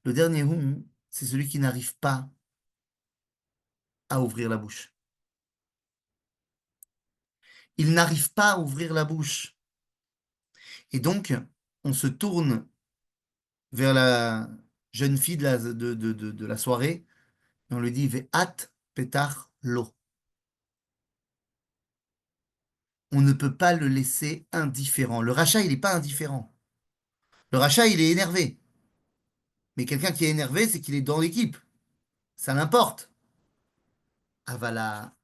Le dernier Hu, c'est celui qui n'arrive pas à ouvrir la bouche. Il n'arrive pas à ouvrir la bouche. Et donc, on se tourne vers la jeune fille de la soirée et on lui dit Ve'at petar lo. On ne peut pas le laisser indifférent. Le rachat, il n'est pas indifférent. Le rachat, il est énervé. Mais quelqu'un qui est énervé, c'est qu'il est dans l'équipe. Ça l'importe. Avala,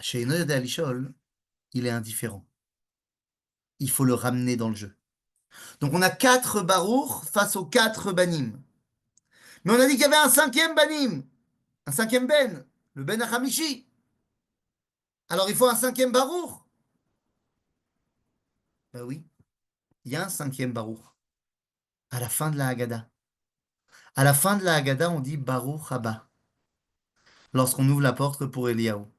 chez Enoyed Alishol, il est indifférent. Il faut le ramener dans le jeu. Donc on a 4 barours face aux 4 banim. Mais on a dit qu'il y avait un 5e banim, un 5e ben, le ben Hamishi. Alors il faut un 5e barour. Ben oui, il y a un 5e barour. À la fin de la Haggadah. À la fin de la Haggadah, on dit Baruch Haba. Lorsqu'on ouvre la porte pour Eliaou.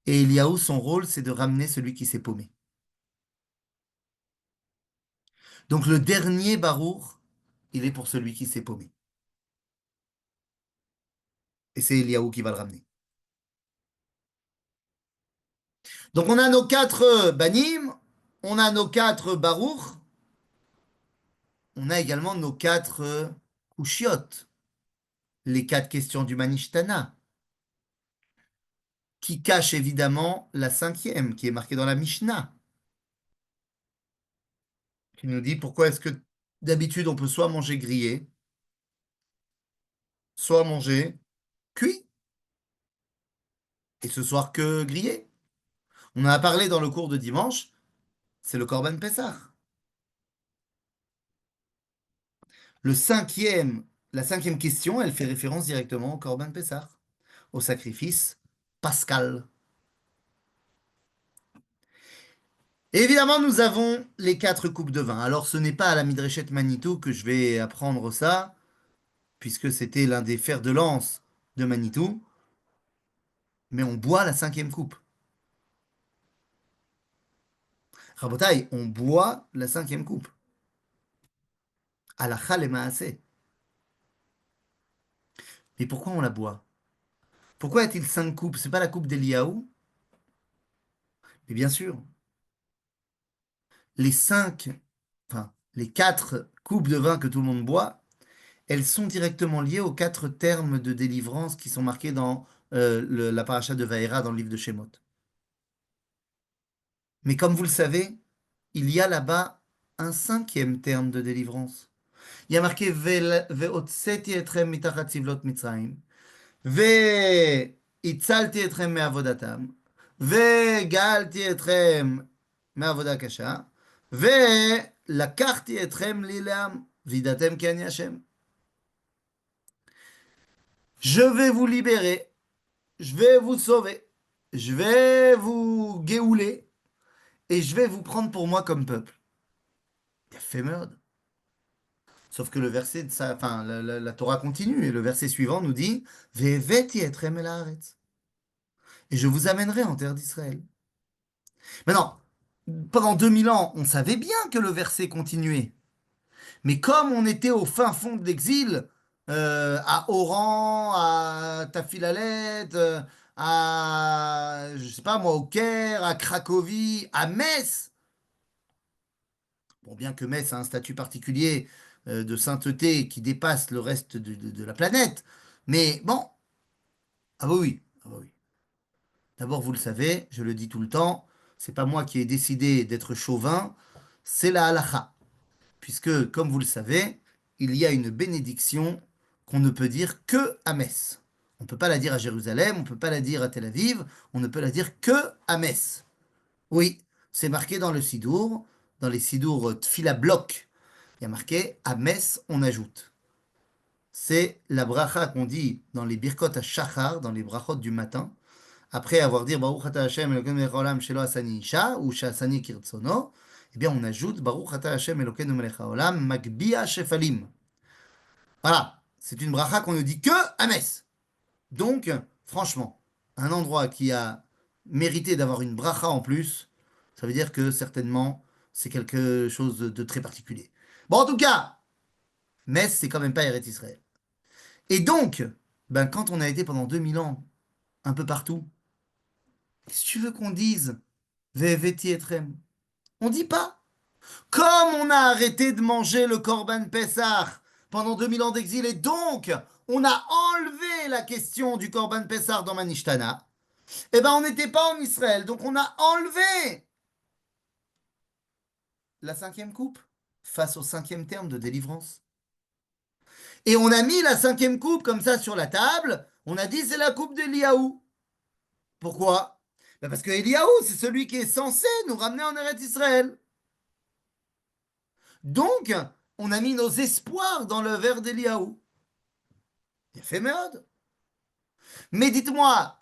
Et Eliaou, son rôle, c'est de ramener celui qui s'est paumé. Donc le dernier barour, il est pour celui qui s'est paumé. Et c'est Eliaou qui va le ramener. Donc on a nos 4 banim, on a nos 4 barours, on a également nos 4 kushiot, les 4 questions du Manishtana, qui cachent évidemment la 5e, qui est marquée dans la Mishnah, qui nous dit pourquoi est-ce que d'habitude on peut soit manger grillé, soit manger cuit, et ce soir que grillé. On en a parlé dans le cours de dimanche, c'est le Korban Pessah. La 5e question, elle fait référence directement au Korban Pessah, au sacrifice pascal. Et évidemment, nous avons les 4 coupes de vin. Alors, ce n'est pas à la Midreshet Manitou que je vais apprendre ça, puisque c'était l'un des fers de lance de Manitou. mais on boit la cinquième coupe. Rabotai, on boit la cinquième coupe. Halakha le maaseh. Mais pourquoi on la boit? Pourquoi y a-t-il cinq coupes? C'est pas la coupe d'Eliaou? Mais bien sûr, les cinq, enfin, les quatre coupes de vin que tout le monde boit, elles sont directement liées aux quatre termes de délivrance qui sont marqués dans la paracha de Vaïra dans le livre de Shemot. Mais comme vous le savez, il y a là-bas un cinquième terme de délivrance. Il y a marqué Ve'otseti etrem mitachat tzivlot Mitzrayim, Ve'itzelti etrem me'avodatam, Ve'galti etrem me'avoda kasha, Ve'lakachti etrem lilam, Vidatem ki ani Hashem. Je vais vous libérer, je vais vous sauver, je vais vous guéouler, et je vais vous prendre pour moi comme peuple. Il a fait meurtre. Sauf que le verset de ça, enfin, la Torah continue, et le verset suivant nous dit Ve'eveti etrem el haaretz. Et je vous amènerai en terre d'Israël. Maintenant, pendant 2000 ans, on savait bien que le verset continuait. Mais comme on était au fin fond de l'exil, à Oran, à Tafilalet, je sais pas moi, au Caire, à Cracovie, à Metz, bon, bien que Metz a un statut particulier de sainteté qui dépasse le reste de la planète, mais bon, ah bah oui, ah bah oui. D'abord, vous le savez, je le dis tout le temps, c'est pas moi qui ai décidé d'être chauvin, c'est la halakha. Puisque, comme vous le savez, il y a une bénédiction qu'on ne peut dire que à Metz. On ne peut pas la dire à Jérusalem, on ne peut pas la dire à Tel Aviv, on ne peut la dire que à Metz. Oui, c'est marqué dans le Sidour, dans les Sidour Tfila Bloc. Il y a marqué à Metz, on ajoute. C'est la bracha qu'on dit dans les Birkot à Shachar, dans les brachot du matin, après avoir dit Baruch ata Hashem Elokeinu melech haolam shelo asani isha ou shasani kirtsono, eh bien on ajoute Baruch ata Hashem Elokeinu melech haolam magbia shefalim. Voilà, c'est une bracha qu'on ne dit que à Metz. Donc, franchement, un endroit qui a mérité d'avoir une bracha en plus, ça veut dire que certainement c'est quelque chose de très particulier. Bon, en tout cas, Metz, c'est quand même pas Eretz Israël. Et donc, ben, quand on a été pendant 2000 ans un peu partout, qu'est-ce que tu veux qu'on dise Ve'eveti etrem. On dit pas. Comme on a arrêté de manger le Korban Pessah pendant 2000 ans d'exil, et donc on a enlevé la question du Korban Pessah dans Manishtana, eh ben on n'était pas en Israël, donc on a enlevé la cinquième coupe face au cinquième terme de délivrance. Et on a mis la cinquième coupe comme ça sur la table, on a dit c'est la coupe d'Eliaou. Pourquoi? Ben parce que Eliaou, c'est celui qui est censé nous ramener en Eretz Israël. Donc, on a mis nos espoirs dans le verre d'Eliaou. Il a fait merde. Mais dites-moi,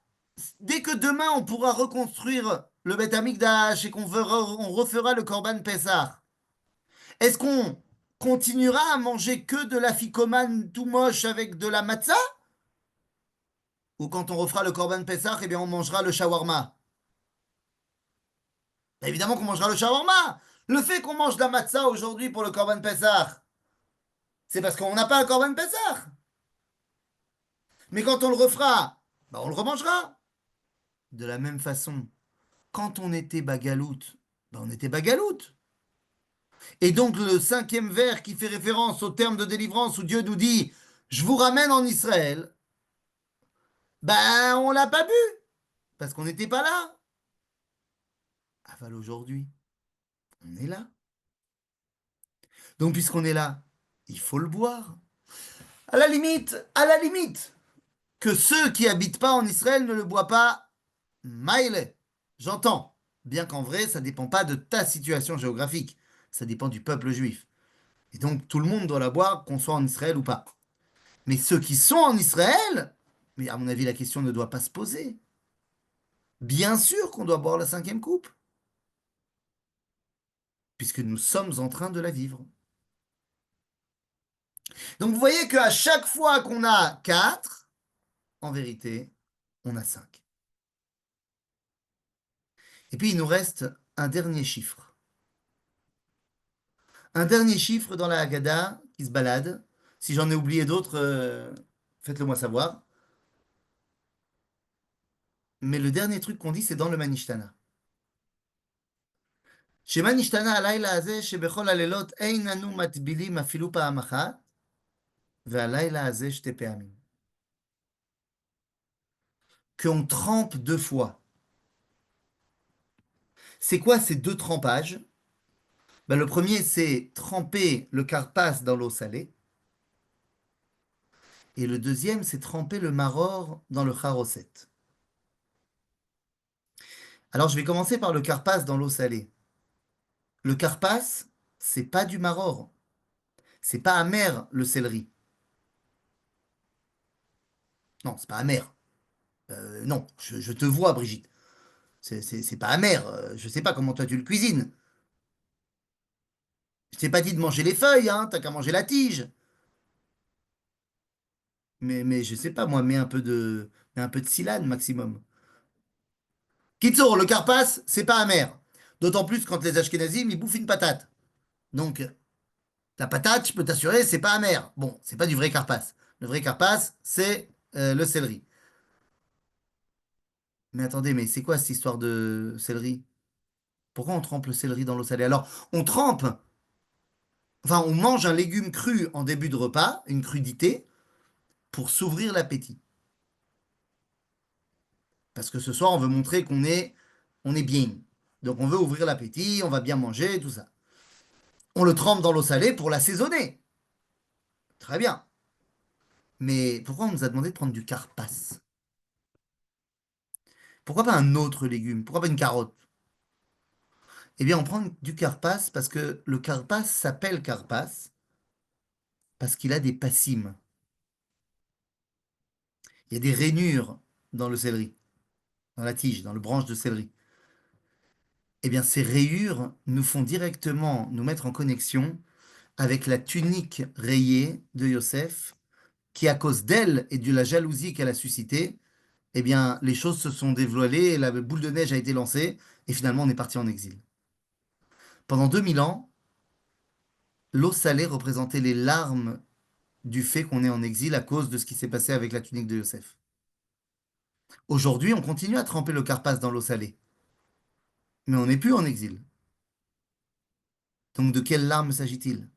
dès que demain on pourra reconstruire le Beth Amikdash et on refera le Korban Pessah, est-ce qu'on continuera à manger que de la ficomane tout moche avec de la matzah? Ou quand on refera le Korban Pessah, eh bien on mangera le shawarma? Ben évidemment qu'on mangera le shawarma. Le fait qu'on mange de la matzah aujourd'hui pour le Korban Pessah, c'est parce qu'on n'a pas un Korban Pessah. Mais quand on le refera, ben on le remangera. De la même façon, quand on était bagalout, ben on était bagalout. Et donc le cinquième vers qui fait référence au terme de délivrance où Dieu nous dit je vous ramène en Israël, ben on l'a pas bu parce qu'on n'était pas là. Aval aujourd'hui, on est là. Donc puisqu'on est là, il faut le boire. À la limite, que ceux qui habitent pas en Israël ne le boivent pas, maïle. J'entends. Bien qu'en vrai, ça dépend pas de ta situation géographique. Ça dépend du peuple juif. Et donc tout le monde doit la boire, qu'on soit en Israël ou pas. Mais ceux qui sont en Israël, mais à mon avis, la question ne doit pas se poser. Bien sûr qu'on doit boire la cinquième coupe, puisque nous sommes en train de la vivre. Donc vous voyez qu'à chaque fois qu'on a quatre, en vérité, on a cinq. Et puis il nous reste un dernier chiffre. Un dernier chiffre dans la Haggadah qui se balade. Si j'en ai oublié d'autres, faites-le moi savoir. Mais le dernier truc qu'on dit, c'est dans le Manishtana. שמה נשתנה הלילה הזה שבכל הלילות אין אנו מטבילים אפילו פעם אחת, והלילה הזה שתי פעמים. Qu'on trempe deux fois. C'est quoi ces deux trempages? Ben, le premier, c'est tremper le karpas dans l'eau salée. Et le deuxième, c'est tremper le maror dans le charoset. Alors, je vais commencer par le karpas dans l'eau salée. Le karpas, c'est pas du maror. C'est pas amer, le céleri. Non, c'est pas amer. Non, je te vois, Brigitte. C'est pas amer. Je sais pas comment toi tu le cuisines. Je t'ai pas dit de manger les feuilles, hein. T'as qu'à manger la tige. Mais je sais pas, moi, mets un peu de silane maximum. Kitsour, le karpas, c'est pas amer. D'autant plus quand les Ashkénazim, ils bouffent une patate. Donc, la patate, je peux t'assurer, c'est pas amer. Bon, c'est pas du vrai karpas. Le vrai karpas, c'est le céleri. Mais attendez, mais c'est quoi cette histoire de céleri? Pourquoi on trempe le céleri dans l'eau salée? Alors, on trempe, enfin, on mange un légume cru en début de repas, une crudité, pour s'ouvrir l'appétit. Parce que ce soir, on veut montrer on est bien. Donc, on veut ouvrir l'appétit, on va bien manger, tout ça. On le trempe dans l'eau salée pour l'assaisonner. Très bien. Mais pourquoi on nous a demandé de prendre du carpas? Pourquoi pas un autre légume? Pourquoi pas une carotte? Eh bien, on prend du carpas parce que le carpas s'appelle carpas parce qu'il a des passim. Il y a des rainures dans le céleri, dans la tige, dans le branche de céleri. Eh bien, ces rayures nous font directement nous mettre en connexion avec la tunique rayée de Yosef, qui, à cause d'elle et de la jalousie qu'elle a suscitée, eh bien, les choses se sont dévoilées, la boule de neige a été lancée, et finalement, on est parti en exil. Pendant 2000 ans, l'eau salée représentait les larmes du fait qu'on est en exil à cause de ce qui s'est passé avec la tunique de Yosef. Aujourd'hui, on continue à tremper le carpas dans l'eau salée, mais on n'est plus en exil. Donc, de quelles larmes s'agit-il?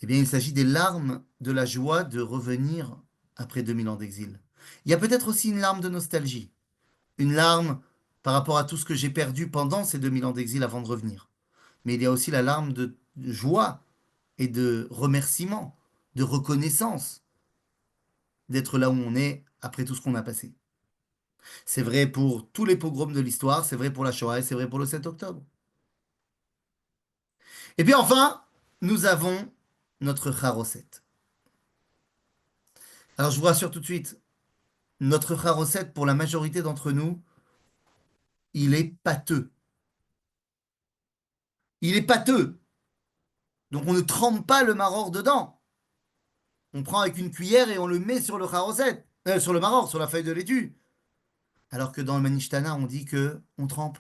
Eh bien, il s'agit des larmes de la joie de revenir après 2000 ans d'exil. Il y a peut-être aussi une larme de nostalgie, une larme par rapport à tout ce que j'ai perdu pendant ces 2000 ans d'exil avant de revenir. Mais il y a aussi la larme de joie et de remerciement, de reconnaissance d'être là où on est après tout ce qu'on a passé. C'est vrai pour tous les pogroms de l'histoire, c'est vrai pour la Shoah et c'est vrai pour le 7 octobre. Et puis enfin, nous avons notre Charoset. Alors je vous rassure tout de suite, notre Charoset, pour la majorité d'entre nous, il est pâteux. Il est pâteux. Donc on ne trempe pas le maror dedans. On prend avec une cuillère et on le met sur le Charoset, sur le maror, sur la feuille de laitue. Alors que dans le Manishtana, on dit que on trempe.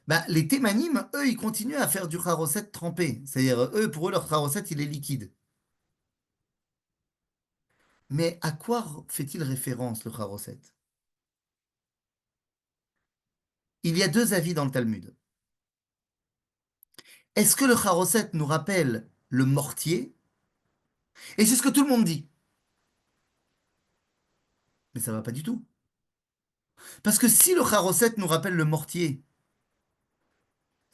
Bah, les Thémanim, eux, ils continuent à faire du Charoset trempé. C'est-à-dire, eux, pour eux, leur Charoset, il est liquide. Mais à quoi fait-il référence, le Charoset? Il y a deux avis dans le Talmud. Est-ce que le Charoset nous rappelle le mortier? Et c'est ce que tout le monde dit. Mais ça va pas du tout. Parce que si le Charoset nous rappelle le mortier,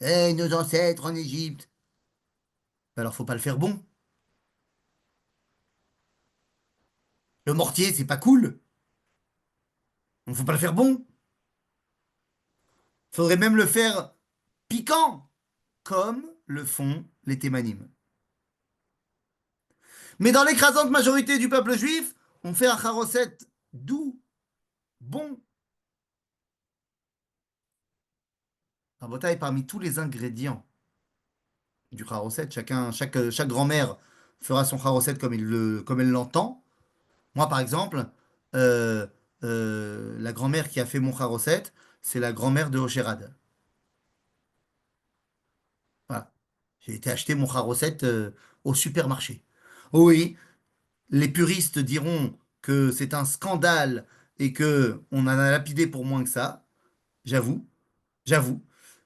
nos ancêtres en Égypte, bah alors faut pas le faire bon. Le mortier, c'est pas cool. Donc faut pas le faire bon. Faudrait même le faire piquant, comme le font les Thémanim. Mais dans l'écrasante majorité du peuple juif, on fait un Charoset doux, bon. Rabotaï, parmi tous les ingrédients du Charoset, chaque grand-mère fera son Charoset comme elle l'entend. Moi, par exemple, la grand-mère qui a fait mon charoset, c'est la grand-mère de Osherad. Voilà. J'ai été acheter mon charoset au supermarché. Oui, les puristes diront que c'est un scandale et que on en a lapidé pour moins que ça. J'avoue, j'avoue.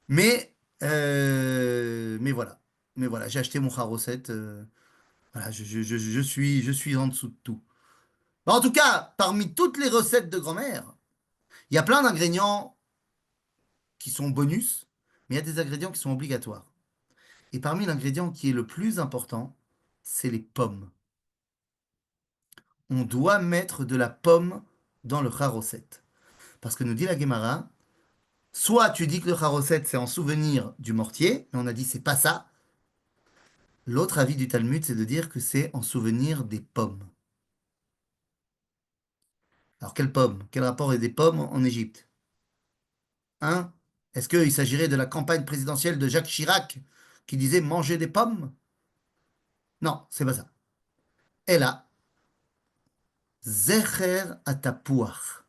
Mais voilà. Mais voilà, j'ai acheté mon charoset. Voilà, je suis en dessous de tout. En tout cas, parmi toutes les recettes de grand-mère, il y a plein d'ingrédients qui sont bonus, mais il y a des ingrédients qui sont obligatoires. Et parmi l'ingrédient qui est le plus important, c'est les pommes. On doit mettre de la pomme dans le charosset. Parce que nous dit la Gemara, soit tu dis que le charosset c'est en souvenir du mortier, mais on a dit c'est pas ça. L'autre avis du Talmud, c'est de dire que c'est en souvenir des pommes. Alors quelles pommes? Quel rapport est des pommes en Égypte? Hein? Est-ce qu'il s'agirait de la campagne présidentielle de Jacques Chirac qui disait manger des pommes? Non, c'est pas ça. Elle a Zecher atapuach.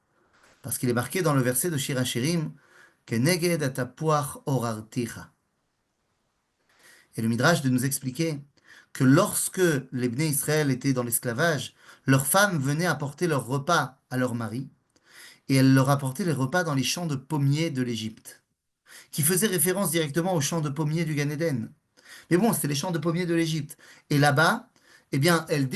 Parce qu'il est marqué dans le verset de Shirachirim que Neged atapuach orarticha. Et le Midrash de nous expliquer que lorsque les Bnei Israël étaient dans l'esclavage, leurs femmes venaient apporter leurs repas à leurs maris et elles leur apportaient les repas dans les champs de pommiers de l'Égypte, qui faisaient référence directement aux champs de pommiers du Gan Eden. Mais bon, c'était les champs de pommiers de l'Égypte. Et là-bas, eh bien, elles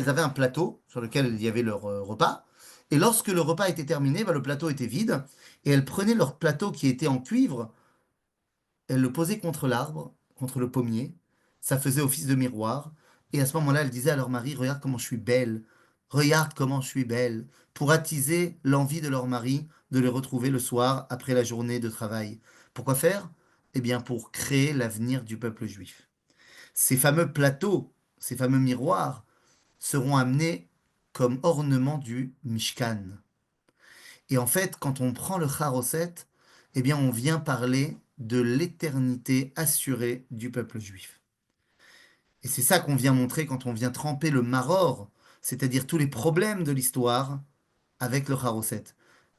avaient un plateau sur lequel il y avait leur repas. Et lorsque le repas était terminé, bah, le plateau était vide. Et elles prenaient leur plateau qui était en cuivre, elles le posaient contre l'arbre, contre le pommier. Ça faisait office de miroir. Et à ce moment-là, elles disaient à leur mari, regarde comment je suis belle. Regarde comment je suis belle. Pour attiser l'envie de leur mari de les retrouver le soir après la journée de travail. Pourquoi faire? Eh bien, pour créer l'avenir du peuple juif. Ces fameux plateaux, ces fameux miroirs seront amenés comme ornement du Mishkan. Et en fait, quand on prend le Charoset, eh bien, on vient parler de l'éternité assurée du peuple juif. Et c'est ça qu'on vient montrer quand on vient tremper le maror, c'est-à-dire tous les problèmes de l'histoire, avec le Haroset.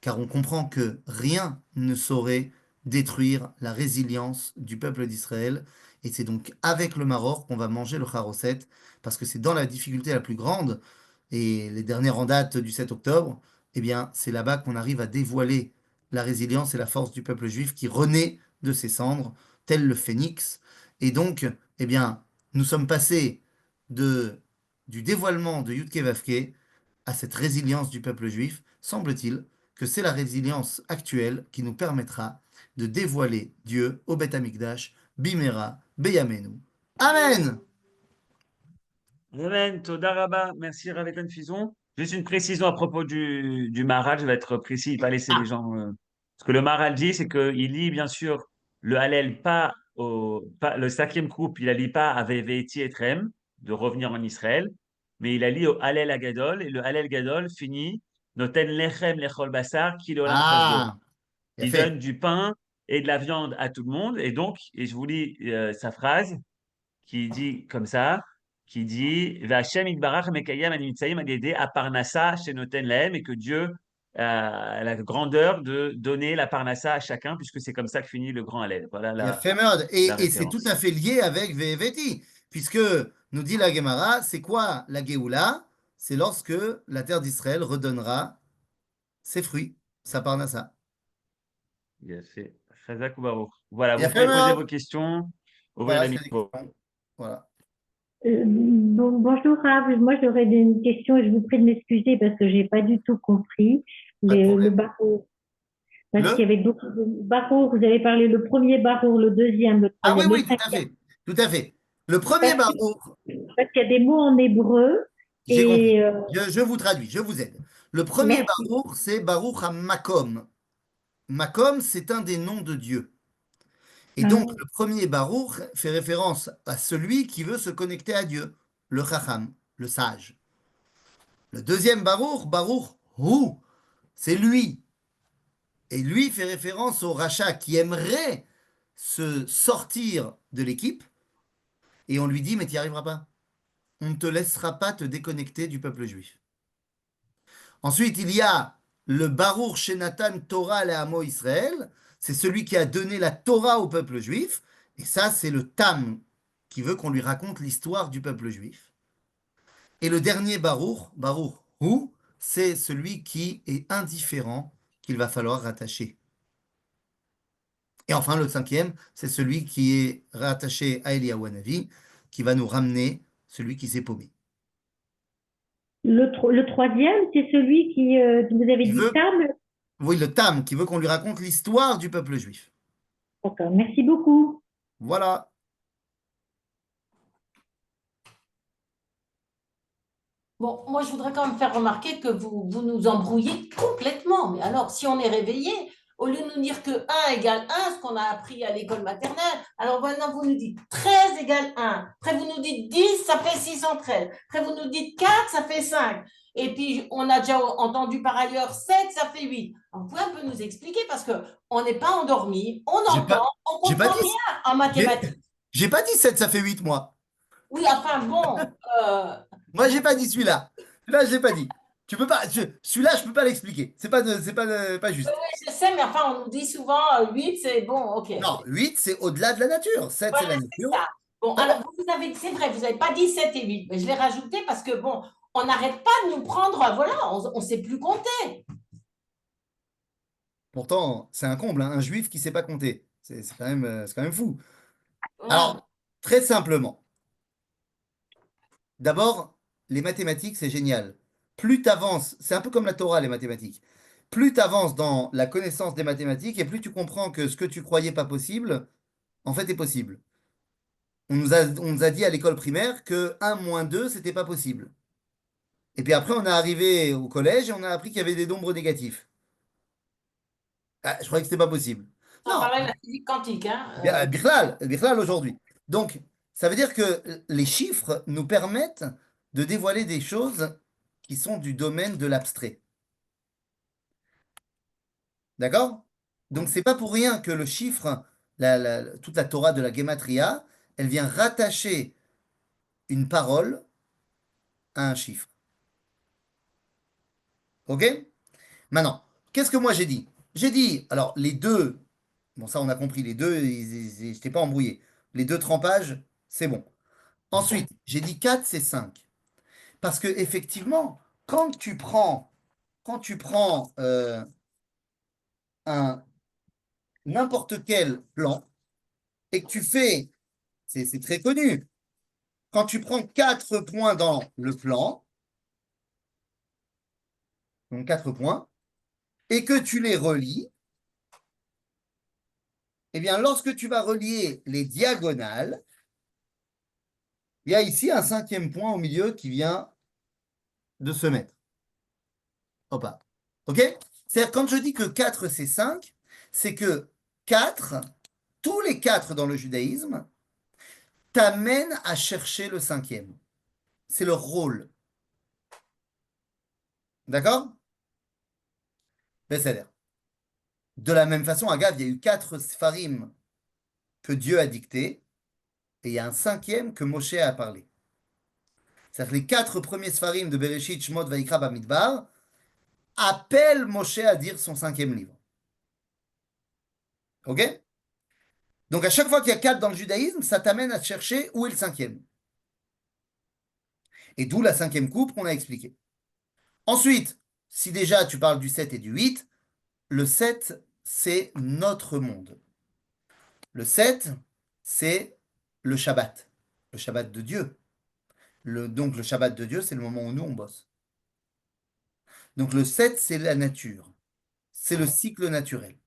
Car on comprend que rien ne saurait détruire la résilience du peuple d'Israël. Et c'est donc avec le Maroc qu'on va manger le Haroset, parce que c'est dans la difficulté la plus grande, et les dernières en date du 7 octobre, eh bien, c'est là-bas qu'on arrive à dévoiler la résilience et la force du peuple juif qui renaît de ses cendres, tel le phénix. Et donc, eh bien, nous sommes passés de, du dévoilement de Yudke Vavke à cette résilience du peuple juif, semble-t-il que c'est la résilience actuelle qui nous permettra de dévoiler Dieu au Beth Amikdash, Bimera, Beyamenu. Amen. Amen, Toda Rabba. Merci, Ravetan Fison. Juste une précision à propos du Maharal, je vais être précis, pas laisser les gens. Ce que le Maharal dit, c'est qu'il lit bien sûr le Hallel pas le cinquième couple, il a lit pas à Ve'eti Etrem, de revenir en Israël, mais il a lu au Hallel Agadol, et le Hallel Gadol finit Noten Lechem Lechol Basar, Kilolam Chasdo. Ah, il a Il fait. donne du pain et de la viande à tout le monde, et donc, et je vous lis sa phrase qui dit comme ça, qui dit V'Hashem itbarach mekayem ani mitzaim al yedei aparnasa shenoten lahem, et que Dieu a la grandeur de donner la parnassa à chacun, puisque c'est comme ça que finit le grand Hallel. Voilà Il a fait merde. la Et c'est tout à référence. fait lié avec Veveti, puisque nous dit la Gemara, c'est quoi la Géoula? C'est lorsque la terre d'Israël redonnera ses fruits, sa parnassa. Il a fait Chazak ou Baruch. Voilà, Il a vous fait pouvez poser merde. vos questions, ouvrir Voilà, le c'est des micro. questions. Voilà. Bonjour Rav, moi j'aurais une question et je vous prie de m'excuser parce que j'ai pas du tout compris Pas de le problème. barreau. Parce qu'il y Le? avait beaucoup de barreaux, vous avez parlé le premier barreau, le deuxième, le Ah oui, troisième, le oui, tout à cinquième. fait. Tout à fait. Le premier Parce que- barour, parce qu'il y a des mots en hébreu j'ai compris. et Je vous traduis, je vous aide. Le premier merci. barour, c'est Baruch HaMakom. Makom, c'est un des noms de Dieu. Et donc, Ah, le premier barour fait référence à celui qui veut se connecter à Dieu, le Chacham, le sage. Le deuxième barour, Baruch Hu, c'est lui. Et lui fait référence au rachat qui aimerait se sortir de l'équipe. Et on lui dit, mais tu n'y arriveras pas. On ne te laissera pas te déconnecter du peuple juif. Ensuite, il y a le Baruch Shenatan Torah Le'amo Israël, c'est celui qui a donné la Torah au peuple juif. Et ça, c'est le Tam qui veut qu'on lui raconte l'histoire du peuple juif. Et le dernier Baruch, Baruch Hu, c'est celui qui est indifférent qu'il va falloir rattacher. Et enfin, le cinquième, c'est celui qui est rattaché à Eliyahu Hanavi, qui va nous ramener celui qui s'est paumé. Le troisième, c'est celui qui, vous avez Qui dit veut, Tam. oui, le Tam, qui veut qu'on lui raconte l'histoire du peuple juif. D'accord, merci beaucoup. Voilà. Bon, moi, je voudrais quand même faire remarquer que vous nous embrouillez complètement. Mais alors, si on est réveillé, au lieu de nous dire que 1 égale 1, ce qu'on a appris à l'école maternelle, alors maintenant, vous nous dites 13 égale 1. Après, vous nous dites 10, ça fait 613. Après, vous nous dites 4, ça fait 5. Et puis, on a déjà entendu par ailleurs 7, ça fait 8. Vous pouvez un peu nous expliquer parce qu'on n'est pas endormi, on J'ai entend, pas, on ne j'ai pas comprend dit, rien en j'ai, mathématiques. j'ai pas dit 7, ça fait 8 mois. Oui, enfin bon, Moi, j'ai pas dit celui-là. Celui-là, je l'ai pas dit. Tu peux pas, celui-là, je peux pas l'expliquer. C'est pas juste. je sais, mais enfin, on nous dit souvent 8, c'est bon, ok. Non, 8, c'est au-delà de la nature. 7, c'est Voilà, la c'est nature. ça. Bon, alors, D'accord. vous avez, c'est vrai, vous n'avez pas dit 7 et 8, mais je l'ai rajouté parce que, bon, on n'arrête pas de nous prendre, voilà, on ne sait plus compter. Pourtant, c'est un comble, hein, un juif qui sait pas compter. C'est quand même fou. Voilà. Alors, très simplement, d'abord, les mathématiques, c'est génial. Plus tu avances, c'est un peu comme la Torah, les mathématiques. Plus tu avances dans la connaissance des mathématiques et plus tu comprends que ce que tu croyais pas possible, en fait, est possible. On nous a dit à l'école primaire que 1 moins 2, c'était pas possible. Et puis après, on est arrivé au collège et on a appris qu'il y avait des nombres négatifs. Ah, je croyais que c'était pas possible. Sans Non, parler de la physique quantique, hein. Birlal aujourd'hui. Donc, ça veut dire que les chiffres nous permettent de dévoiler des choses qui sont du domaine de l'abstrait. D'accord? Donc, c'est pas pour rien que le chiffre, toute la Torah de la Gematria, elle vient rattacher une parole à un chiffre. OK? Maintenant, qu'est-ce que moi j'ai dit? J'ai dit, alors les deux, bon ça on a compris, les deux, je t'ai pas embrouillé. Les deux trempages, c'est bon. Ensuite, j'ai dit 4, c'est 5. Parce que effectivement, quand tu prends un n'importe quel plan et que tu fais, c'est très connu, quand tu prends 4 points dans le plan, donc 4 points, et que tu les relis, eh bien lorsque tu vas relier les diagonales, il y a ici un 5e point au milieu qui vient de se mettre. Hop là. OK? C'est-à-dire, quand je dis que 4 c'est 5, c'est que 4, tous les 4 dans le judaïsme, t'amènent à chercher le 5e. C'est leur rôle. D'accord? Ben, c'est-à-dire, de la même façon, Agave, il y a eu 4 Sfarim que Dieu a dictés, et il y a un 5e que Moshe a parlé. C'est-à-dire que les 4 premiers Sfarim de Bereshit, Shmot, Vaikra, Bamidbar appellent Moshe à dire son 5e livre. OK? Donc à chaque fois qu'il y a 4 dans le judaïsme, ça t'amène à chercher où est le 5e. Et d'où la 5e coupe qu'on a expliquée. Ensuite, si déjà tu parles du 7 et du 8, le 7, c'est notre monde. Le 7, c'est le Shabbat de Dieu. Donc le Shabbat de Dieu, c'est le moment où nous, on bosse. Donc le 7, c'est la nature. C'est le cycle naturel.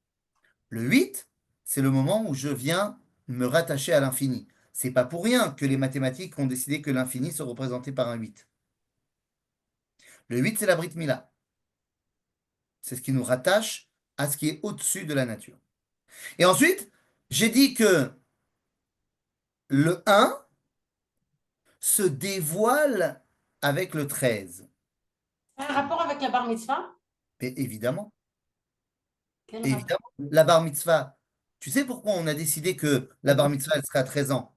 Le 8, c'est le moment où je viens me rattacher à l'infini. C'est pas pour rien que les mathématiques ont décidé que l'infini se représentait par un 8. Le 8, c'est la Brit Mila. C'est ce qui nous rattache à ce qui est au-dessus de la nature. Et ensuite, j'ai dit que le 1 se dévoile avec le 13. Un rapport avec la bar mitzvah? Et évidemment, Quel rapport? évidemment, la bar mitzvah. Tu sais pourquoi on a décidé que la bar mitzvah, elle serait à 13 ans?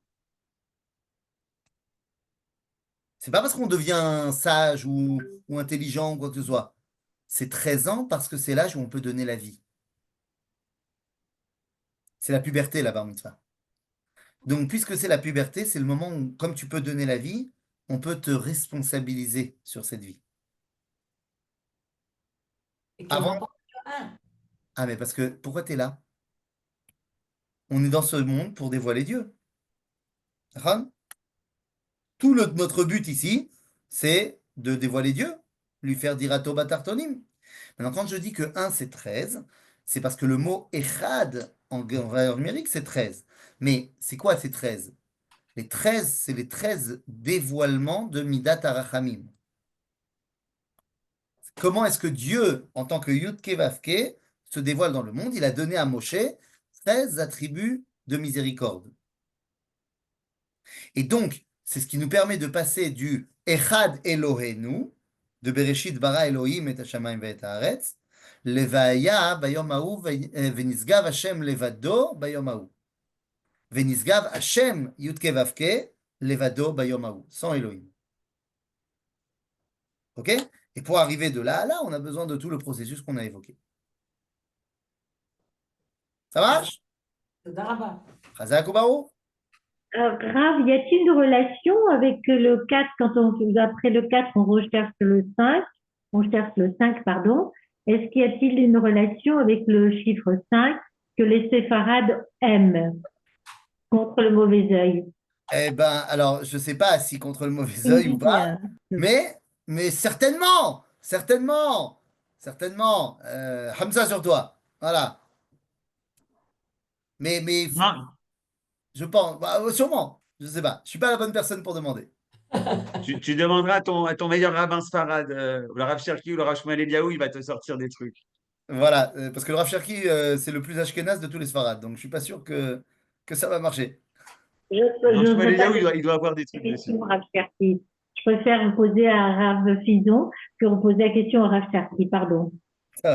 C'est pas parce qu'on devient sage ou intelligent ou quoi que ce soit. c'est 13 ans parce que c'est l'âge où on peut donner la vie. C'est la puberté, la bar mitzvah. Donc, puisque c'est la puberté, c'est le moment où, comme tu peux donner la vie, on peut te responsabiliser sur cette vie. Et Avant, comment pas ah, mais parce que, pourquoi tu es là? On est dans ce monde pour dévoiler Dieu. D'accord. Tout notre but ici, c'est de dévoiler Dieu, lui faire dire à Toba Tartonim. Maintenant, quand je dis que 1, c'est 13, c'est parce que le mot Echad, en valeur numérique, c'est 13. Mais c'est quoi ces 13? Les 13, c'est les 13 dévoilements de Midat Arachamim. Comment est-ce que Dieu, en tant que Yudke Vavke, se dévoile dans le monde? Il a donné à Moshe 13 attributs de miséricorde. Et donc, c'est ce qui nous permet de passer du Echad Elohenu, de Bereshit bara Elohim et Hashamayim et Haaretz, Levaya bayom ha'u venisgav Hashem levado bayom ha'u. Venisgav Hashem Yudke Vavke levado bayom ha'u. Sans Elohim. Ok? Et pour arriver de là à là, on a besoin de tout le processus qu'on a évoqué. Ça marche? תודה רבה. Chazak ou Baruch? Rav, y a-t-il une relation avec le 4 quand après le 4, on recherche le 5, on cherche le 5, pardon. Est-ce qu'il y a-t-il une relation avec le chiffre 5 que les séfarades aiment contre le mauvais œil? Eh ben, alors, je ne sais pas si contre le mauvais œil ou pas, mais certainement, certainement, certainement. Hamza sur toi. Voilà. Mais Non, je pense, bah, sûrement, je ne sais pas. Je ne suis pas la bonne personne pour demander. tu demanderas à ton meilleur rabbin Sfarad, le Rav Cherki ou le Rav Shmuel Eliaou, il va te sortir des trucs. Voilà, parce que le Rav Cherki, c'est le plus ashkénaze de tous les Sfarades, donc je ne suis pas sûr que ça va marcher. Je Non, ne Shmuel veux pas Eliaou, il doit avoir des trucs dessus. question à Rav Cherki. Je préfère vous poser à Rav Fison que vous poser la question à Rav Cherki, pardon. Je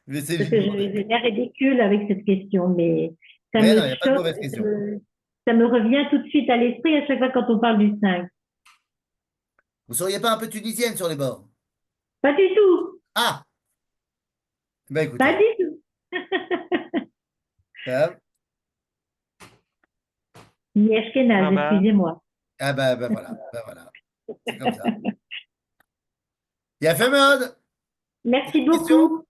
vais essayer de Parce lui que demander. j'ai l'air ridicule avec cette question, mais ça Mais me non, il n'y a pas de choque, mauvaise question. ça me revient tout de suite à l'esprit à chaque fois quand on parle du 5. Vous ne seriez pas un peu tunisienne sur les bords? Pas du tout, Ah, ben pas écoutez. du tout. hein. Ni Ashkenaz, Ah bah. excusez-moi. Ah ben voilà, ben voilà. C'est comme ça. Il y a fait mode. Merci Question? beaucoup.